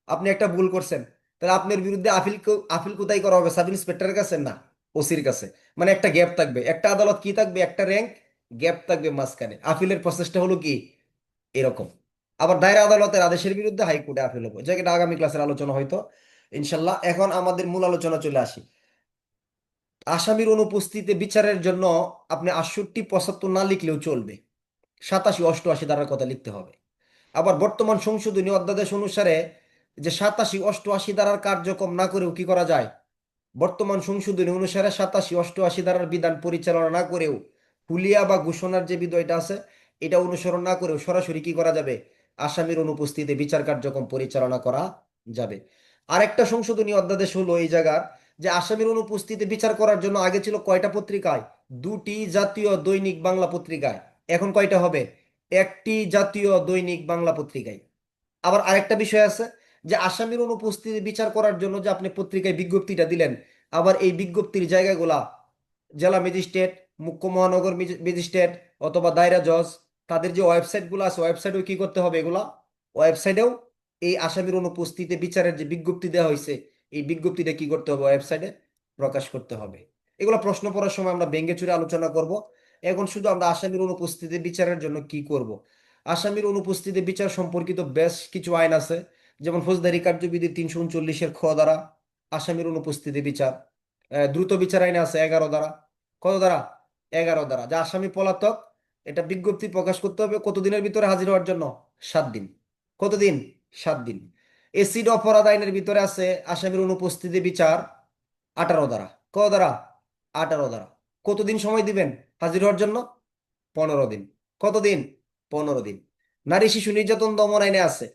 আপনি একটা ভুল করছেন, তাহলে আপনার বিরুদ্ধে আপিল আপিল কোথায় করা হবে? সাব ইন্সপেক্টরের কাছে না, ওসির কাছে। মানে একটা গ্যাপ থাকবে, একটা আদালত কি থাকবে, একটা র্যাঙ্ক গ্যাপ থাকবে মাঝখানে। আপিলের প্রসেসটা হলো কি এরকম। আবার দায়রা আদালতের আদেশের বিরুদ্ধে হাইকোর্টে আপিল হবে, যেটা আগামী ক্লাসের আলোচনা হয়তো ইনশাল্লাহ। এখন আমাদের মূল আলোচনা চলে আসি। আসামির অনুপস্থিতিতে বিচারের জন্য আপনি 68-75 না লিখলেও চলবে, 87-88 ধারার কথা লিখতে হবে। আবার বর্তমান সংশোধনী অধ্যাদেশ অনুসারে যে 87-88 ধারার কার্যক্রম না করেও কি করা যায়, বর্তমান সংশোধনী অনুসারে 87-88 ধারার বিধান পরিচালনা না করেও, হুলিয়া বা ঘোষণার যে বিধানটা আছে এটা অনুসরণ না করেও সরাসরি কি করা যাবে, আসামির অনুপস্থিতিতে বিচার কার্যক্রম পরিচালনা করা যাবে। আরেকটা সংশোধনী অধ্যাদেশ হলো এই জায়গার, যে আসামির অনুপস্থিতিতে বিচার করার জন্য আগে ছিল কয়টা পত্রিকায়, দুটি জাতীয় দৈনিক বাংলা পত্রিকায়, এখন কয়টা হবে, একটি জাতীয় দৈনিক বাংলা পত্রিকায়। আবার আরেকটা বিষয় আছে, যে আসামির অনুপস্থিতি বিচার করার জন্য যে আপনি পত্রিকায় বিজ্ঞপ্তিটা দিলেন, আবার এই বিজ্ঞপ্তির জায়গাগুলা জেলা ম্যাজিস্ট্রেট, মুখ্য মহানগর ম্যাজিস্ট্রেট অথবা দায়রা জজ, তাদের যে ওয়েবসাইটগুলো আছে ওয়েবসাইটেও কি করতে হবে, এগুলা ওয়েবসাইটেও এই আসামির অনুপস্থিতিতে বিচারের যে বিজ্ঞপ্তি দেওয়া হয়েছে এই বিজ্ঞপ্তিটা কি করতে হবে, ওয়েবসাইটে প্রকাশ করতে হবে। এগুলো প্রশ্ন পড়ার সময় আমরা ভেঙে চুরে আলোচনা করব। এখন শুধু আমরা আসামির অনুপস্থিতি বিচারের জন্য কি করব। আসামির অনুপস্থিতি বিচার সম্পর্কিত বেশ কিছু আইন আছে, যেমন ফৌজদারি কার্যবিধি 339-এর খ দ্বারা আসামির অনুপস্থিতি বিচার। দ্রুত বিচার আইনে আছে 11 ধারা। কত ধারা? 11 ধারা। যা আসামি পলাতক, এটা বিজ্ঞপ্তি প্রকাশ করতে হবে কতদিনের ভিতরে হাজির হওয়ার জন্য? 7 দিন। কতদিন? 7 দিন। এসিড অপরাধ আইনের ভিতরে আছে আসামির অনুপস্থিতি বিচার 18 ধারা। কত ধারা? 18 ধারা। কতদিন সময় দিবেন হাজির হওয়ার জন্য? 15 দিন। কতদিন? 15 দিন। নারী শিশু নির্যাতন দমন আইনে আছে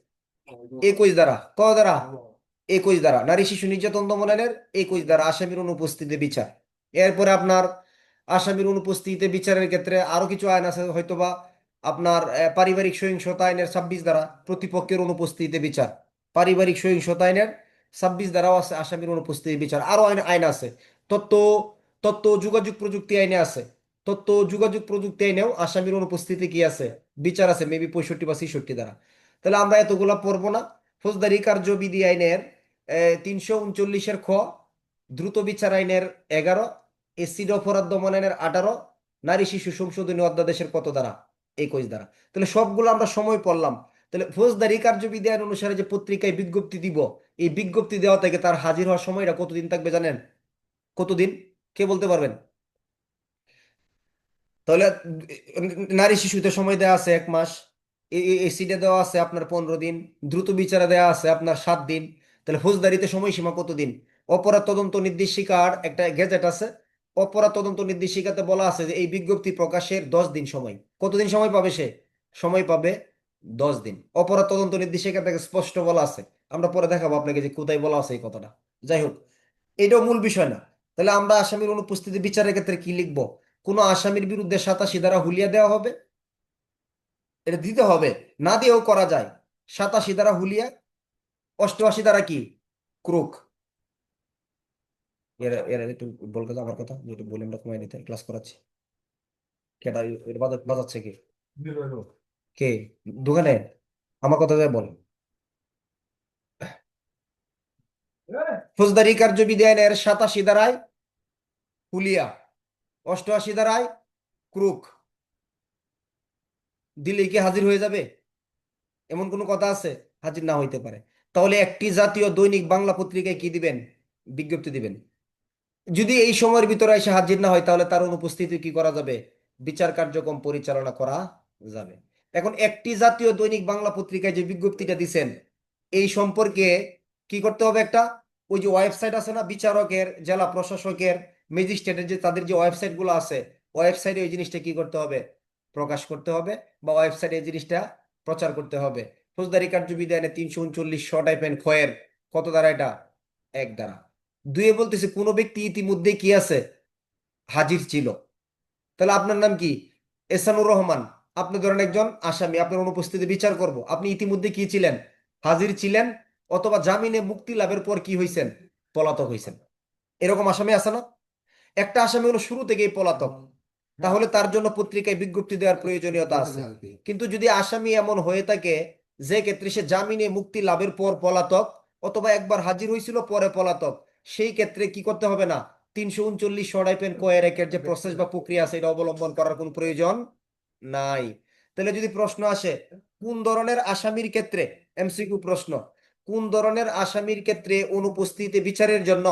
21 ধারা। কত ধারা? 21 ধারা। নারী শিশু নির্যাতন দমন আইনের 21 ধারা, আসামির অনুপস্থিতিতে বিচার। এরপরে আপনার আসামির অনুপস্থিতিতে বিচারের ক্ষেত্রে আরো কিছু আইন আছে হয়তোবা, আপনার পারিবারিক সহিংসতা আইনের 26 ধারা, প্রতিপক্ষের অনুপস্থিতিতে বিচার। পারিবারিক সহিংসতা আইনের 26 ধারাও আছে, আসামির অনুপস্থিতি বিচার। আরো আইন আইন আছে। তথ্য তথ্য ও যোগাযোগ প্রযুক্তি আইনে আছে, তথ্য ও যোগাযোগ প্রযুক্তি আইনেও আসামির অনুপস্থিতি কি আছে, বিচার আছে, মেবি 65 বা 66 ধারা। তাহলে আমরা এতগুলা পড়বো না। ফৌজদারি কার্যবিধি আইনের 339-এর খ, দ্রুত বিচার আইনের 11, এসিড অপরাধ দমন আইনের 18, নারী শিশু সংশোধনী অধ্যাদেশের কত ধারা? 21 ধারা। তাহলে সবগুলো আমরা সময় পড়লাম। তাহলে ফৌজদারি কার্যবিধি আইন অনুসারে যে পত্রিকায় বিজ্ঞপ্তি দিব, এই বিজ্ঞপ্তি দেওয়া থেকে তার হাজির হওয়ার সময়টা কতদিন থাকবে জানেন? কতদিন? কে বলতে পারবেন? তাহলে নারী শিশুতে সময় দেওয়া আছে 1 মাস, এসিডে দেওয়া আছে আপনার 15 দিন, দ্রুত বিচারে দেওয়া আছে আপনার 7 দিন। তাহলে ফৌজদারিতে সময়সীমা কতদিন? অপরাধ তদন্ত নির্দেশিকার একটা গেজেট আছে, অপরাধ তদন্ত নির্দেশিকাতে বলা আছে যে এই বিজ্ঞপ্তি প্রকাশের 10 দিন সময়। কতদিন সময় পাবে সে? সময় পাবে 10 দিন। অপরাধ তদন্ত নির্দেশিকা থেকে স্পষ্ট বলা আছে, আমরা পরে দেখাবো আপনাকে যে কোথায় বলা আছে এই কথাটা। যাই হোক, এটাও মূল বিষয় না। তাহলে আমরা আসামির অনুপস্থিতি বিচারের ক্ষেত্রে কি লিখবো? কোন আসামির বিরুদ্ধে 87 ধারা হুলিয়া দেওয়া হবে, এটা দিতে হবে, না দিয়েও করা যায়। 87 ধারা হুলিয়া, 88 ধারা কি, ক্রুক। এর এর একটু বলতে দাও আমার কথা, যেটু বললাম না কমাই নিতে, ক্লাস করাচ্ছি। কেটা এর বাজাচ্ছে কি? কে? দোকানে? আমার কথা যায় বল। ফৌজদারি কার্যবিধি আইনের 87 ধারায় হুলিয়া, 88 ধারায় ক্রুক। দিলেই কি হাজির হয়ে যাবে? এমন কোনো কথা আছে? হাজির না হইতে পারে। তাহলে একটি জাতীয় দৈনিক বাংলা পত্রিকায় কি দিবেন, বিজ্ঞপ্তি দিবেন। যদি এই সময়ের ভিতরে এসে হাজির না হয় তাহলে তার অনুপস্থিতি কি করা যাবে, বিচার কার্যক্রম পরিচালনা করা যাবে। এখন একটি জাতীয় দৈনিক বাংলা পত্রিকায় যে বিজ্ঞপ্তিটা দিছেন এই সম্পর্কে কি করতে হবে, একটা ওই যে ওয়েবসাইট আছে না বিচারকের, জেলা প্রশাসকের, ম্যাজিস্ট্রেটের যে তাদের যে ওয়েবসাইট গুলো আছে, ওয়েবসাইটে এই জিনিসটা কি করতে হবে, প্রকাশ করতে হবে, বা ওয়েবসাইটে এই জিনিসটা প্রচার করতে হবে। ফৌজদারি কার্যবিধানে 339 শ টাইপের খয়ের কত দ্বারা এটা, এক দ্বারা। দুয়ে বলতেছে কোনো ব্যক্তি ইতিমধ্যে কি আছে, হাজির ছিল। তাহলে আপনার নাম কি, এসানুর রহমান। আপনি ধরেন একজন আসামি, আপনার অনুপস্থিতি বিচার করব, আপনি ইতিমধ্যে কি ছিলেন, হাজির ছিলেন, অথবা জামিনে মুক্তি লাভের পর কি হয়েছেন, পলাতক হয়েছেন। এরকম আসামি আছে না? একটা আসামি হলো শুরু থেকেই পলাতক, তাহলে তার জন্য পত্রিকায় বিজ্ঞপ্তি দেওয়ার প্রয়োজনীয়তা আছে। কিন্তু যদি আসামি এমন হয়ে থাকে যে ক্ষেত্রে সে জামিনে মুক্তি লাভের পর পলাতক, অথবা একবার হাজির হয়েছিল পরে পলাতক, সেই ক্ষেত্রে কি করতে হবে না, 339 সরাইপেন কয়ের একের যে প্রসেস বা প্রক্রিয়া আছে এটা অবলম্বন করার কোন প্রয়োজন নাই। তাহলে যদি প্রশ্ন আসে কোন ধরনের আসামির ক্ষেত্রে, এমসিকিউ প্রশ্ন, কোন ধরনের আসামির ক্ষেত্রে অনুপস্থিতি বিচারের জন্য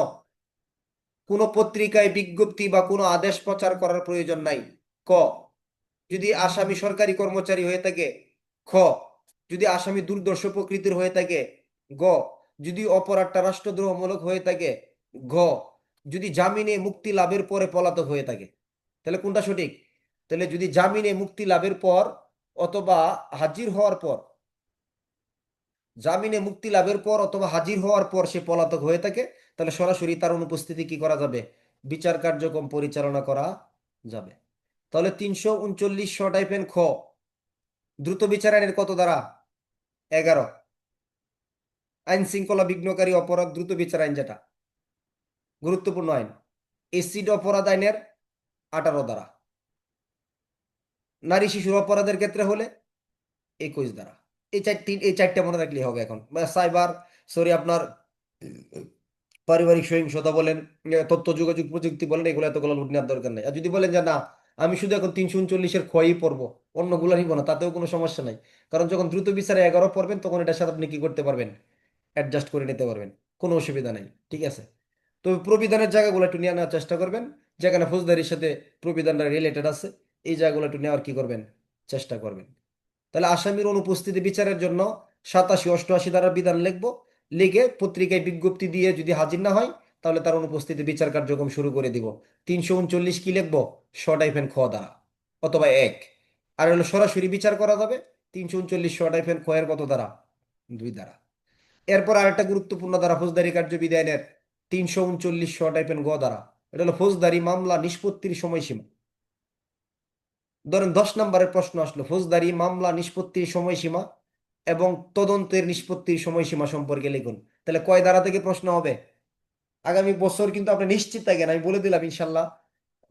কোনো পত্রিকায় বিজ্ঞপ্তি বা কোনো আদেশ প্রচার করার প্রয়োজন নাই। ক, যদি আসামি সরকারি কর্মচারী হয়ে থাকে। খ, যদি আসামি দুর্দর্শ প্রকৃতির হয়ে থাকে। গ, যদি অপরাধটা রাষ্ট্রদ্রোহমূলক হয়ে থাকে। ঘ, যদি জামিনে মুক্তি লাভের পরে পলাতক হয়ে থাকে। তাহলে কোনটা সঠিক? তাহলে যদি জামিনে মুক্তি লাভের পর অথবা হাজির হওয়ার পর, জামিনে মুক্তি লাভের পর অথবা হাজির হওয়ার পর সে পলাতক হয়ে থাকে, তাহলে সরাসরি তার অনুপস্থিতি কি করা যাবে, বিচার কার্যক্রম পরিচালনা করা যাবে। তাহলে 339 শ টাইপের খ, দ্রুত বিচার আইনের কত ধারা, 11। আইন শৃঙ্খলা বিঘ্নকারী অপরাধ দ্রুত বিচার আইন, যেটা গুরুত্বপূর্ণ আইন। এসিড অপরাধ আইনের 18 ধারা। নারী শিশুর অপরাধের ক্ষেত্রে হলে 21 ধারা। এই চারটা মনে রাখলেই হবে। এখন সাইবার, সরি আপনার পারিবারিক সহিংসতা বলেন, তথ্য যোগাযোগ প্রযুক্তি বলেন, এগুলো এতগুলো লোড নেওয়ার দরকার নেই। আর যদি বলেন যে না আমি শুধু এখন 339-এর ক্ষয়ই পড়বো, অন্যগুলো নিব না, তাতেও কোনো সমস্যা নাই। কারণ যখন দ্রুত বিচারে 11 পড়বেন তখন এটার সাথে আপনি কি করতে পারবেন, অ্যাডজাস্ট করে নিতে পারবেন, কোনো অসুবিধা নাই। ঠিক আছে? তবে প্রবিধানের জায়গাগুলো একটু নিয়ে নেওয়ার চেষ্টা করবেন, যেখানে ফৌজদারির সাথে প্রবিধানটা রিলেটেড আছে, এই জায়গাগুলো একটু নেওয়ার কি করবেন, চেষ্টা করবেন। তাহলে আসামির অনুপস্থিতি বিচারের জন্য 87-88 ধারার বিধান লিখবো, লিখে পত্রিকায় বিজ্ঞপ্তি দিয়ে যদি হাজির না হয় তাহলে তার অনুপস্থিতি বিচার কার্যক্রম শুরু করে দিব। 339 কি লিখবো, শ-খ দ্বারা অথবা এক। আর হলো সরাসরি বিচার করা যাবে 339 শ-খ এর কত দ্বারা, 2 দ্বারা। এরপর আরেকটা গুরুত্বপূর্ণ ধারা ফৌজদারি কার্যবিধানের 339 শ-গ দ্বারা, এটা হলো ফৌজদারি মামলা নিষ্পত্তির সময়সীমা। ধরেন 10 নম্বরের প্রশ্ন আসলো, ফৌজদারি মামলা নিষ্পত্তির সময়সীমা এবং তদন্তের নিষ্পত্তির সময়সীমা সম্পর্কে লিখুন। তাহলে কয় ধারা থেকে প্রশ্ন হবে? আগামী বছর কিন্তু আপনি নিশ্চিত থাকেন, আমি বলে দিলাম ইনশাল্লাহ,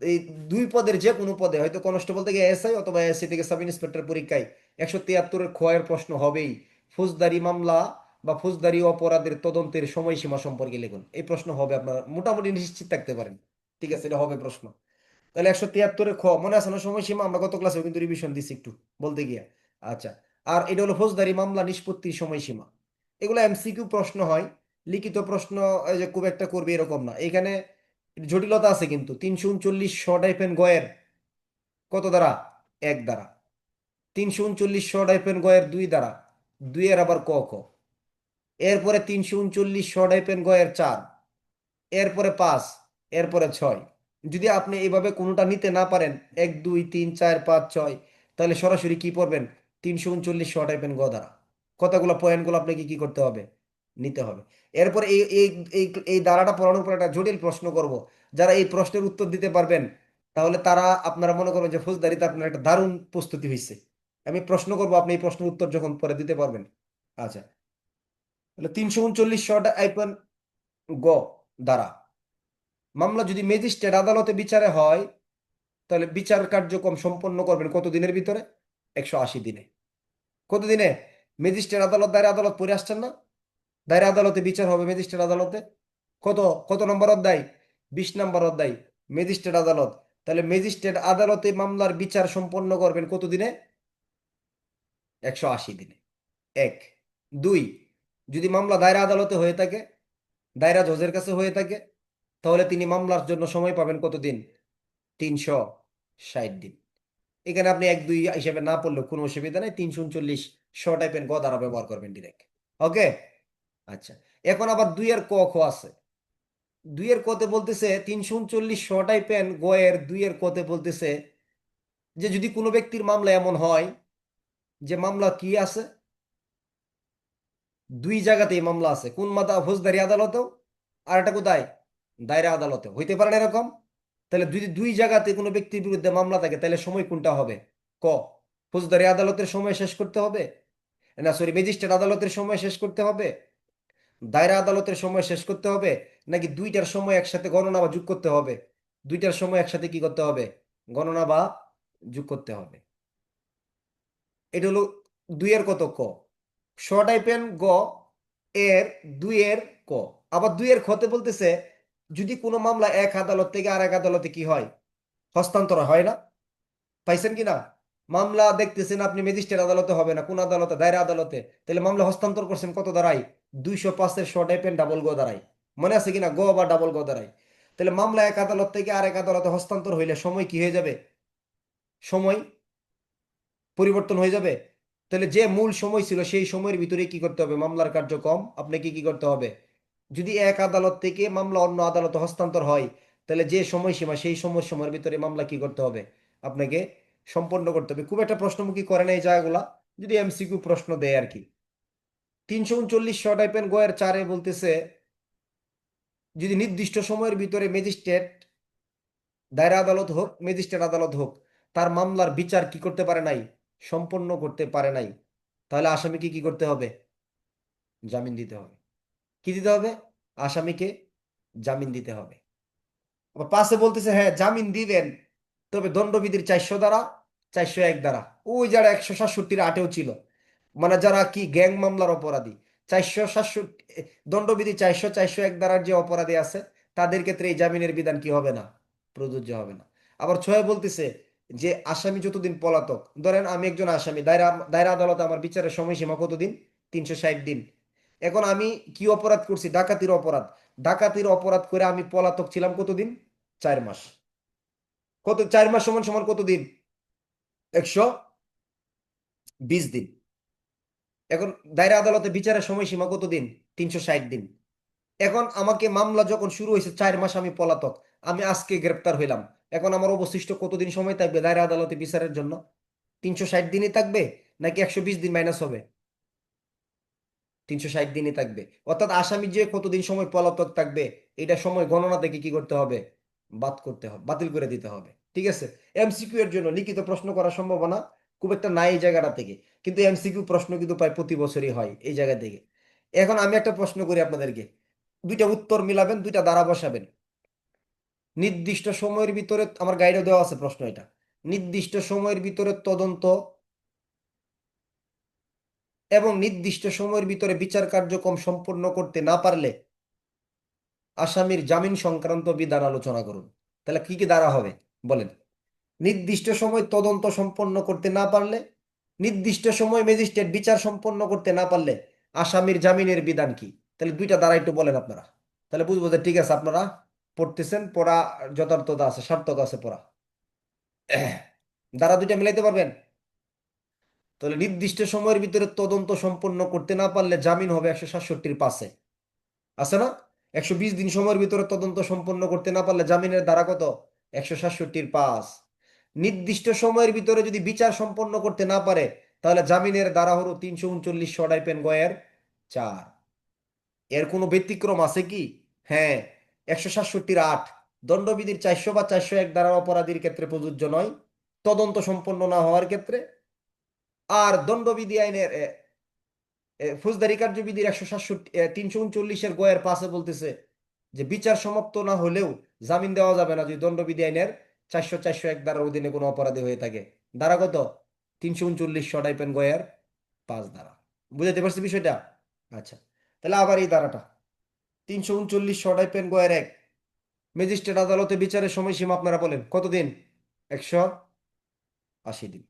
এই দুই পদের যে কোনো পদে, হয়তো কনস্টেবল থেকে এসআই অথবা এসসি থেকে সাব ইন্সপেক্টর পরীক্ষায় 173-এর ক্ষয়ের প্রশ্ন হবেই। ফৌজদারি মামলা বা ফৌজদারি অপরাধের তদন্তের সময়সীমা সম্পর্কে লিখুন, এই প্রশ্ন হবে, আপনারা মোটামুটি নিশ্চিত থাকতে পারেন। ঠিক আছে, এটা হবে প্রশ্ন। তাহলে 173-এর খ মনে আছে না সময়সীমা, আমরা গত ক্লাসে কিন্তু রিভিশন দিছি একটু বলতে গিয়ে। আচ্ছা, আর এটা হলো ফৌজদারি মামলা নিষ্পত্তির সময়সীমা। এগুলো এমসিকিউ প্রশ্ন হয়, লিখিত প্রশ্ন এই যে খুব একটা করবে এরকম না, এখানে জটিলতা আছে কিন্তু। 339 শ-গ-এর কত দ্বারা, 1 দ্বারা। 339 শ-গ-এর 2 দ্বারা, 2-এর আবার ক খ। এরপরে 339 শ-গ-এর 4, এরপরে 5, এরপরে 6। যদি আপনি এইভাবে কোনোটা নিতে না পারেন, 1 2 3 4 5 6, তাহলে সরাসরি কি পড়বেন, 339 শ-গ দ্বারা। কতগুলো পয়েন্টগুলো আপনাকে কি করতে হবে, নিতে হবে। এরপরে এই এই এই এই ধারাটা পড়ানোর পর একটা জটিল প্রশ্ন করব, যারা এই প্রশ্নের উত্তর দিতে পারবেন তাহলে তারা, আপনারা মনে করবেন যে ফৌজদারিতে আপনার একটা দারুণ প্রস্তুতি হয়েছে। আমি প্রশ্ন করব, আপনি এই প্রশ্নের উত্তর যখন পরে দিতে পারবেন। আচ্ছা, তাহলে 339 শ-গ দ্বারা মামলা যদি ম্যাজিস্ট্রেট আদালতে বিচারে হয় তাহলে বিচার কার্যক্রম সম্পন্ন করবেন কত দিনের ভিতরে, 180 দিনে। কত দিনে? ম্যাজিস্ট্রেট আদালত, দায়রা আদালত পড়ে আসছেন না, দায়রা আদালতে বিচার হবে ম্যাজিস্ট্রেট আদালতে। কত কত নম্বর অধ্যায়, 20 নম্বর অধ্যায়, ম্যাজিস্ট্রেট আদালত। তাহলে ম্যাজিস্ট্রেট আদালতে মামলার বিচার সম্পন্ন করবেন কত দিনে, 180 দিনে। এক। দুই, যদি মামলা দায়রা আদালতে হয়ে থাকে, দায়রা জজের কাছে হয়ে থাকে, তাহলে তিনি মামলার জন্য সময় পাবেন কতদিন, 360 দিন। এখানে আপনি 1 2 হিসেবে না পড়লেও কোনো অসুবিধা নেই, 339 শ-গ দ্বারা ব্যবহার করবেন ডিরেক্ট। ওকে। আচ্ছা, এখন আবার 2-এর ক খ আছে। দুইয়ের কতে বলতেছে 339 শর্টাই পেন গয়ের দুইয়ের কতে বলতেছে যে যদি কোনো ব্যক্তির মামলা এমন হয় যে মামলা কি আছে, দুই জায়গাতেই মামলা আছে, কোন মামলা, ফৌজদারি আদালতেও, আর এটা কোথায়, দায়রা আদালতে, হইতে পারে না এরকম? তাহলে যদি দুই জায়গাতে কোনো ব্যক্তির বিরুদ্ধে মামলা থাকে তাহলে সময় কোনটা হবে? ক, ফৌজদারি আদালতের সময় শেষ করতে হবে, না সরি ম্যাজিস্ট্রেট আদালতের সময় শেষ করতে হবে, দায়রা আদালতের সময় শেষ করতে হবে, নাকি দুইটার সময় একসাথে গণনা বা যোগ করতে হবে? দুইটার সময় একসাথে কি করতে হবে? গণনা বা যোগ করতে হবে। এটা হলো দুইয়ের কত ক। শ টাইপেন গ এর দুইয়ের ক। আবার দুইয়ের খতে বলতেছে যদি কোনো মামলা এক আদালত থেকে আর এক আদালতে কি হয়, হস্তান্তর হয় না? পাইছেন কি না? মামলা দেখতেছেন আপনি ম্যাজিস্ট্রেট আদালতে হবে না, কোন আদালতে, দায়রা আদালতে, তাহলে মামলা হস্তান্তর করছেন কত দ্বারাই? 205-এর শ টাইপেন ডাবল গ দ্বারাই। মনে আছে কিনা, গ বা ডাবল গ দ্বারাই। তাহলে মামলা এক আদালত থেকে আরেক আদালতে হস্তান্তর হইলে সময় কি হয়ে যাবে? সময় পরিবর্তন হয়ে যাবে। তাহলে যে মূল সময় ছিল সেই সময়ের ভিতরে কি করতে হবে, মামলার কার্যক্রম আপনাকে কি করতে হবে। যদি এক আদালত থেকে মামলা অন্য আদালতে হস্তান্তর হয় তাহলে যে সময়সীমা সেই সময়ের ভিতরে মামলা কি করতে হবে, আপনাকে সম্পন্ন করতে হবে। খুব একটা প্রশ্নমুখী করে না এই জায়গাগুলা, যদি এমসিকিউ প্রশ্ন দেয় আর কি। 339 শ টাইপের গয়ের চারে বলতেছে যদি নির্দিষ্ট সময়ের ভিতরে ম্যাজিস্ট্রেট, দায়রা আদালত হোক ম্যাজিস্ট্রেট আদালত হোক, তার মামলার বিচার কি করতে পারে নাই, সম্পন্ন করতে পারে নাই, তাহলে আসামিকে কি করতে হবে? জামিন দিতে হবে। কি দিতে হবে? আসামিকে জামিন দিতে হবে। আবার পাশে বলতেছে হ্যাঁ জামিন দিবেন, তবে দণ্ডবিধির 400 ধারা, 401 ধারা, ওই যারা 167-8-এও ছিল, মানে যারা কি গ্যাং মামলার অপরাধী, 467 দণ্ডবিধি 400, 401 ধারার যে অপরাধী আছে তাদের ক্ষেত্রে এই জামিনের বিধান কি হবে না, প্রযোজ্য হবে না। আবার ছয় বলতেছে যে আসামি যতদিন পলাতক, ধরেন আমি একজন আসামি, দায়রা দায়রা আদালতে আমার বিচারের সময়সীমা কতদিন, 360 দিন। এখন আমি কি অপরাধ করছি, ডাকাতির অপরাধ, ডাকাতির অপরাধ করে আমি পলাতক ছিলাম কতদিন, 4 মাস। কত, 4 মাস সমান সমান কতদিন, 120 দিন। এখন দায়রা আদালতে বিচারের সময়সীমা কতদিন, 360 দিন। এখন আমাকে মামলা যখন শুরু হয়েছে 4 মাস আমি পলাতক, আমি আজকে গ্রেপ্তার হইলাম, এখন আমার অবশিষ্ট কতদিন সময় থাকবে দায়রা আদালতে বিচারের জন্য? 360 দিনই থাকবে, নাকি 120 দিন মাইনাস হবে? 360 দিনই থাকবে। অর্থাৎ আসামি যে কতদিন সময় পলাতক থাকবে এটা সময় গণনা থেকে কি করতে হবে, বাদ করতে হবে, বাতিল করে দিতে হবে। ঠিক আছে। এমসিকিউ এর জন্য লিখিত প্রশ্ন করার সম্ভাবনা খুব একটা নাই এই জায়গাটা থেকে, কিন্তু এমসিকিউ প্রশ্ন কিন্তু প্রায় প্রতি বছরই হয় এই জায়গা থেকে। এখন আমি একটা প্রশ্ন করি আপনাদেরকে, দুইটা উত্তর মিলাবেন, দুইটা দ্বারা বসাবেন। নির্দিষ্ট সময়ের ভিতরে, আমার গাইডে দেওয়া আছে প্রশ্ন এটা, নির্দিষ্ট সময়ের ভিতরে তদন্ত এবং নির্দিষ্ট সময়ের ভিতরে বিচার কার্যক্রম সম্পন্ন করতে না পারলে আসামির জামিন সংক্রান্ত বিধান আলোচনা করুন। তাহলে কি কি দ্বারা হবে বলেন? নির্দিষ্ট সময় তদন্ত সম্পন্ন করতে না পারলে, নির্দিষ্ট সময় ম্যাজিস্ট্রেট বিচার সম্পন্ন করতে না পারলে আসামির জামিনের বিধান কি? তাহলে দুইটা দ্বারা একটু বলেন আপনারা, তাহলে বুঝবো যে ঠিক আছে আপনারা পড়তেছেন, পড়া যথার্থতা আছে, সার্থক আছে পড়া। দ্বারা দুইটা মিলাইতে পারবেন? তাহলে নির্দিষ্ট সময়ের ভিতরে তদন্ত সম্পন্ন করতে না পারলে জামিন হবে 167-এর 5-এ, আছে না? 120 দিন সময়ের ভিতরে তদন্ত সম্পন্ন করতে না পারলে জামিনের ধারা কত, 167-5। নির্দিষ্ট সময়ের ভিতরে যদি বিচার সম্পন্ন করতে না পারে তাহলে জামিনের ধারা হলো 339 সরাই পেন গয়ের 4। এর কোনো ব্যতিক্রম আছে কি? হ্যাঁ, 167-8 দণ্ডবিধির 400 বা 401 ধারার অপরাধীর ক্ষেত্রে প্রযোজ্য নয়, তদন্ত সম্পন্ন না হওয়ার ক্ষেত্রে। আর দণ্ডবিধি আইনের ফৌজদারি কার্যবিধির 339-এর গয়ের 5-এ বলতেছে যে বিচার সমাপ্ত না হলেও জামিন দেওয়া যাবে না যদি দণ্ডবিধি আইনের 400, 401 ধারার অধীনে কোনো অপরাধী হয়ে থাকে। ধারা কত, 339 সটাইপেন গয়ের 5 ধারা। বুঝাতে পারছি বিষয়টা? আচ্ছা, তাহলে আবার এই ধারাটা 339 সটাইপেন গয়ের 1, ম্যাজিস্ট্রেট আদালতে বিচারের সময়সীমা আপনারা বলেন কতদিন, 180 দিন।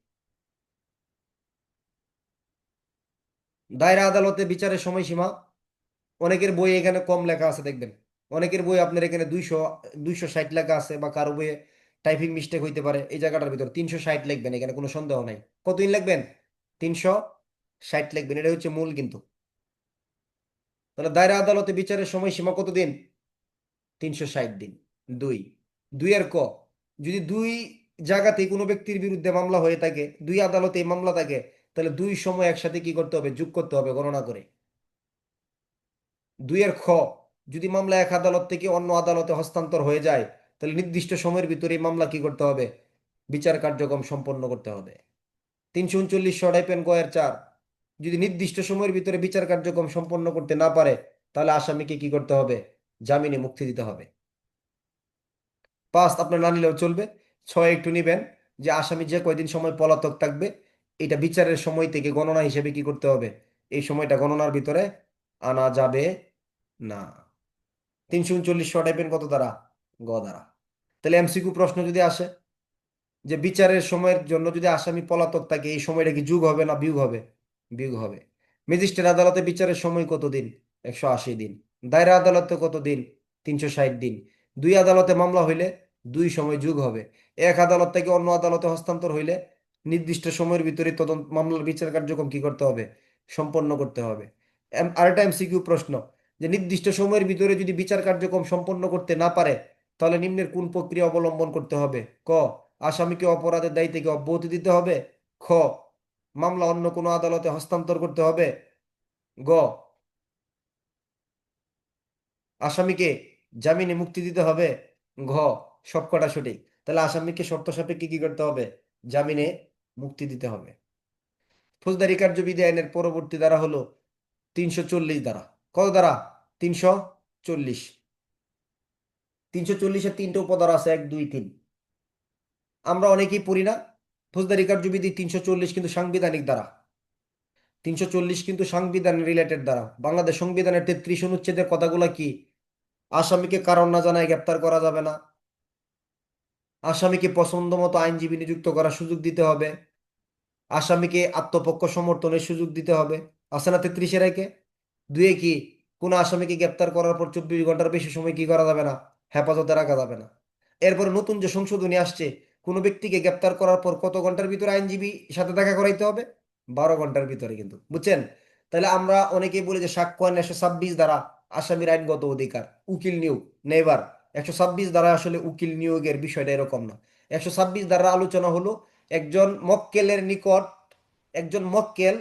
দায়রা আদালতে বিচারের সময়সীমা, অনেকের বই এখানে কম লেখা আছে দেখবেন, অনেকের বই আপনার এখানে 260 লেখা আছে, বা কারো বইয়ে টাইপিং মিস্টেক হইতে পারে, এই জায়গাটার ভিতর 360 লিখবেন, এখানে কোনো সন্দেহ নাই। কতদিন লিখবেন, 360 লিখবেন, এটা হচ্ছে মূল কিন্তু। তাহলে দায়রা আদালতে বিচারের সময়সীমা কতদিন, 360 দিন। দুই, দুইয়ের ক, যদি দুই জায়গাতে কোনো ব্যক্তির বিরুদ্ধে মামলা হয়ে থাকে, দুই আদালতে এই মামলা থাকে, তাহলে দুই সময় একসাথে কি করতে হবে, যোগ করতে হবে গণনা করে। দুইয়ের খ, যদি মামলা এক আদালত থেকে অন্য আদালতে হস্তান্তর হয়ে যায়, তাহলে নির্দিষ্ট সময়ের ভিতরে এই মামলা কি করতে হবে, বিচার কার্যক্রম সম্পন্ন করতে হবে। 339 ক-4, যদি নির্দিষ্ট সময়ের ভিতরে বিচার কার্যক্রম সম্পন্ন করতে না পারে, তাহলে আসামিকে কি করতে হবে, জামিনে মুক্তি দিতে হবে। 5, আপনার না নিলেও চলবে। 6 একটু নিবেন, যে আসামি যে কয়দিন সময় পলাতক থাকবে, এটা বিচারের সময় থেকে গণনা হিসেবে কি করতে হবে, এই সময়টা গণনার ভিতরে আনা যাবে না। 339 টাইপের কত দ্বারা, গ দ্বারা। তাহলে এমসিকিউ প্রশ্ন যদি আসে যে বিচারের সময়ের জন্য যদি আসামি পলাতক থাকে, এই সময়টা কি যোগ হবে না বিয়োগ হবে, বিয়োগ হবে। ম্যাজিস্ট্রেট আদালতে বিচারের সময় কত দিন, 180 দিন। দায়রা আদালতে কত দিন, 360 দিন। দুই আদালতে মামলা হইলে দুই সময় যোগ হবে। এক আদালত থেকে অন্য আদালতে হস্তান্তর হইলে নির্দিষ্ট সময়ের ভিতরে তদন্ত মামলার বিচার কার্যক্রম কি করতে হবে, সম্পন্ন করতে হবে। আরেকটা এমসিকিউ প্রশ্ন, যে নির্দিষ্ট সময়ের ভিতরে যদি বিচার কার্যক্রম সম্পন্ন করতে না পারে, তাহলে নিম্নের কোন প্রক্রিয়া অবলম্বন করতে হবে। ক, আসামিকে অপরাধের দায় থেকে অব্যাহতি দিতে হবে। খ, মামলা অন্য কোনো আদালতে হস্তান্তর করতে হবে। গ, আসামিকে জামিনে মুক্তি দিতে হবে। ঘ, সবকটা সঠিক। তাহলে আসামিকে শর্ত সাপেক্ষে কি করতে হবে, জামিনে মুক্তি দিতে হবে। ফৌজদারি কার্যবিধি আইনের পরবর্তী ধারা হলো 340 ধারা। কত ধারা, 340। 340-এর তিনটে উপধারা আছে, 1, 2, 3। আমরা অনেকেই পড়ি না। ফৌজদারি কার্যবিধি 340 কিন্তু সাংবিধানিক ধারা। 340 কিন্তু সংবিধান রিলেটেড ধারা। বাংলাদেশ সংবিধানের 33 অনুচ্ছেদের কথাগুলো কি, আসামিকে কারণ না জানায় গ্রেপ্তার করা যাবে না, আসামিকে পছন্দ মতো আইনজীবী নিযুক্ত করার সুযোগ দিতে হবে, আসামিকে আত্মপক্ষ সমর্থনের সুযোগ দিতে হবে। আছে না 33-এর 1-এ? 2-এ কি, কোনো আসামিকে গ্রেপ্তার করার পর 24 ঘন্টার বেশি সময় কি করা যাবে না, হেফাজতে রাখা যাবে না। এরপরে নতুন যে সংশোধনী আসছে, কোনো ব্যক্তিকে গ্রেপ্তার করার পর কত ঘন্টার ভিতরে আইনজীবী সাথে দেখা করাইতে হবে, 12 ঘন্টার ভিতরে কিন্তু, বুঝছেন? তাহলে আমরা অনেকেই বলি যে সাক্ষ্য আইন 126 দ্বারা আসামির আইনগত অধিকার, উকিল নিয়োগ নেবার। 126 দ্বারা আসলে উকিল নিয়োগের বিষয়টা এরকম না। 126 দ্বারা আলোচনা হলো একজন মক্কেলের নিকট, একজন মক্কেল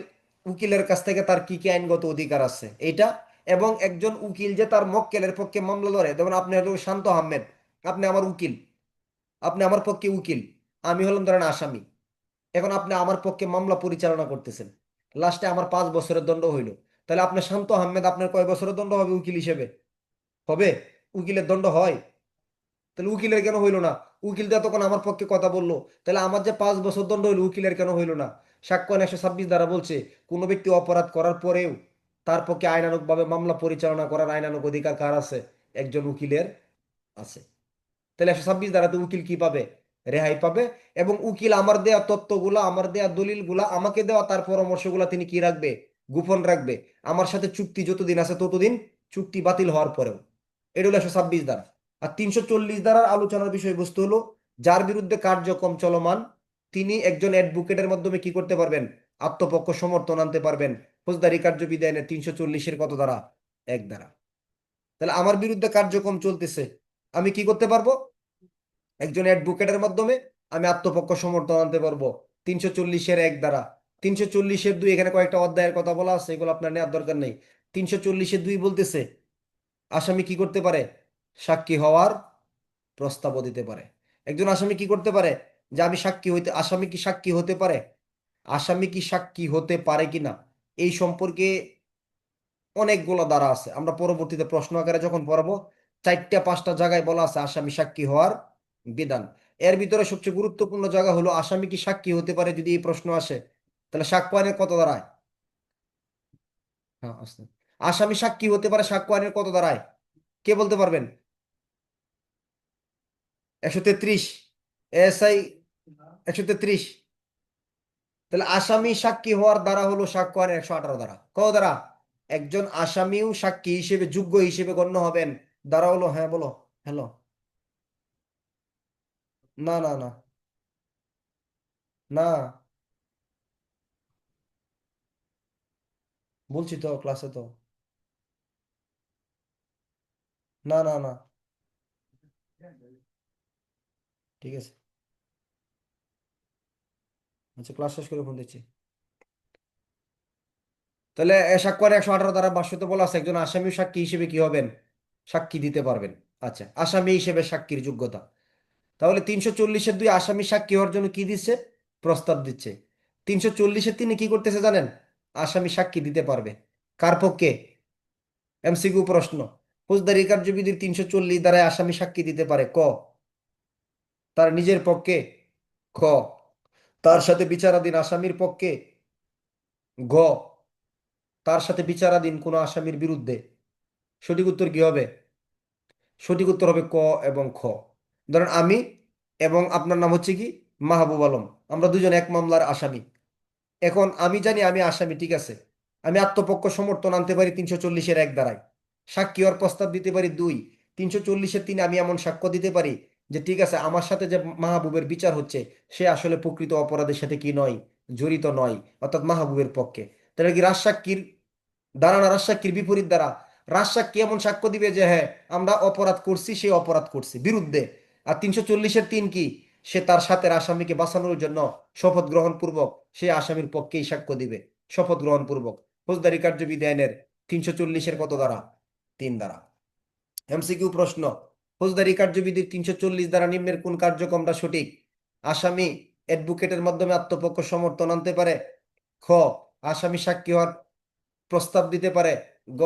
উকিলের কাছ থেকে তার কি কি আইনগত অধিকার আছে এইটা, এবং একজন উকিল যে তার মক্কেলের পক্ষে মামলা লড়ে। যেমন আপনি হলো শান্ত আহমেদ, আপনি আমার উকিল, আপনি আমার পক্ষে উকিল, আমি হলাম ধরেন আসামি। এখন আপনি আমার পক্ষে মামলা পরিচালনা করতেছেন, লাস্টে আমার 5 বছরের দণ্ড হইল, তাহলে আপনি শান্ত আহমেদ, আপনার কয় বছরের দণ্ড হবে উকিল হিসেবে, হবে? উকিলের দণ্ড হয়? তাহলে উকিলের কেন হইলো না? উকিল তো এতক্ষণ আমার পক্ষে কথা বললো, তাহলে আমার যে 5 বছর দণ্ড হইলো, উকিলের কেন হইলো না? সাক্ষ্য আইন 126 দ্বারা বলছে, কোনো ব্যক্তি অপরাধ করার পরেও তার পক্ষে আইনানুগ ভাবে মামলা পরিচালনা করার আইনানুগ অধিকার কার আছে, একজন উকিলের আছে। তাহলে 126 দ্বারা তো উকিল কি পাবে, রেহাই পাবে। এবং উকিল আমার দেয়া তত্ত্বগুলা, আমার দেয়া দলিলগুলা, আমাকে দেওয়া তার পরামর্শগুলা তিনি কি রাখবে, গোপন রাখবে। আমার সাথে চুক্তি যতদিন আছে ততদিন, চুক্তি বাতিল হওয়ার পরেও। এটা হলো 126 দ্বারা। আর 340 দ্বারার আলোচনার বিষয়বস্তু হলো, যার বিরুদ্ধে কার্যক্রম চলমান, তিনি একজন অ্যাডভোকেটের মাধ্যমে কি করতে পারবেন, আত্মপক্ষ সমর্থন আনতে পারবেন। ফৌজদারি কার্যবিধি আইনের 340-এর কত দ্বারা, 1 দ্বারা। তাহলে আমার বিরুদ্ধে কার্যক্রম চলতেছে, আমি কি করতে পারবো, একজন অ্যাডভোকেটের মাধ্যমে আমি আত্মপক্ষ সমর্থন আনতে পারবো, 340-এর 1 দ্বারা। 340-এর 2, এখানে কয়েকটা অধ্যায়ের কথা বলা আছে, এগুলো আপনার নেওয়ার দরকার নেই। 340-এর 2 বলতেছে আসামি কি করতে পারে, সাক্ষী হওয়ার প্রস্তাবও দিতে পারে। একজন আসামি কি করতে পারে, যে আমি সাক্ষী হইতে, আসামি কি সাক্ষী হতে পারে, আসামি কি সাক্ষী হতে পারে কিনা, এই সম্পর্কে অনেকগুলো ধারা আছে। আমরা পরবর্তীতে প্রশ্ন আকারে যখন পড়াবো, 4-5টা জায়গায় বলা আছে আসামি সাক্ষী হওয়ার বিধান। এর ভিতরে সবচেয়ে গুরুত্বপূর্ণ জায়গা হলো, আসামি কি সাক্ষী হতে পারে, যদি এই প্রশ্ন আসে, তাহলে সাক্ষ্য আইনের কত ধারায়, হ্যাঁ আসতে, আসামি সাক্ষী হতে পারে সাক্ষ্য আইনের কত ধারায়, কে বলতে পারবেন? 133, এসআই 133। তাহলে আসামি সাক্ষী হওয়ার দ্বারা হলো সাক্ষ্য আইনের 118 ধারা। কত দ্বারা, একজন আসামিও সাক্ষী হিসেবে যোগ্য হিসেবে গণ্য হবেন, দ্বারা হলো, হ্যাঁ বলো, হ্যালো। না না না, না, বলছি তো ক্লাসে তো, না না না, ঠিক আছে, আচ্ছা ক্লাস শেষ করে ফোন দিচ্ছি। তাহলে সাক্ষ্য 118 দ্বারা ভাষ্যতে বলা আছে একজন আসামি সাক্ষী হিসেবে কি হবেন, সাক্ষী দিতে পারবেন। আচ্ছা, আসামি হিসেবে সাক্ষীর যোগ্যতা, তাহলে 340-এর 2 আসামি সাক্ষী হওয়ার জন্য কি দিচ্ছে, প্রস্তাব দিচ্ছে। 340-এর 3 কি করতেছে জানেন, আসামি সাক্ষী দিতে পারবে কার পক্ষে, এমসিকিউ প্রশ্ন, ফৌজদারি কার্যবিধির 340 দ্বারা আসামি সাক্ষী দিতে পারে ক, তার নিজের পক্ষে, খ, তার সাথে বিচারাধীন আসামির পক্ষে, ঘ, তার সাথে বিচারাধীন কোনো আসামির বিরুদ্ধে। সঠিক উত্তর কি হবে, সঠিক উত্তর হবে ক এবং খ। ধরেন আমি এবং আপনার নাম হচ্ছে কি মাহবুব আলম, আমরা দুজন এক মামলার আসামি। এখন আমি জানি আমি আসামি, ঠিক আছে, আমি আত্মপক্ষ সমর্থন আনতে পারি 340-এর 1 দ্বারায়, সাক্ষী হওয়ার প্রস্তাব দিতে পারি 2, 340-এর 3 আমি এমন সাক্ষ্য দিতে পারি যে ঠিক আছে আমার সাথে যে মাহবুবের বিচার হচ্ছে সে আসলে প্রকৃত অপরাধের সাথে কি নয়, জড়িত নয়, অর্থাৎ মাহবুবের পক্ষে। তাহলে কি রাজসাক্ষীর দ্বারা না রাজসাক্ষীর বিপরীত দ্বারা, রাজসাক্ষী এমন সাক্ষ্য দিবে যে হ্যাঁ আমরা অপরাধ করছি, সে অপরাধ করছে বিরুদ্ধে। আর 340-এর 3 কি, সে তার সাথে আসামিকে বাঁচানোর জন্য শপথ গ্রহণ পূর্বক সে আসামির পক্ষেই সাক্ষ্য দিবে, শপথ গ্রহণ পূর্বক। ফৌজদারি কার্যবিধি আইনের 340-এর কত দ্বারা, 3 দ্বারা। এমসিকিউ প্রশ্ন, ফৌজদারি কার্যবিধির 340 দ্বারা নিম্নের কোন কার্যক্রমটা সঠিক, আসামি অ্যাডভোকেটের মাধ্যমে আত্মপক্ষ সমর্থন আনতে পারে, খ, আসামি সাক্ষী হওয়ার প্রস্তাব দিতে পারে, গ,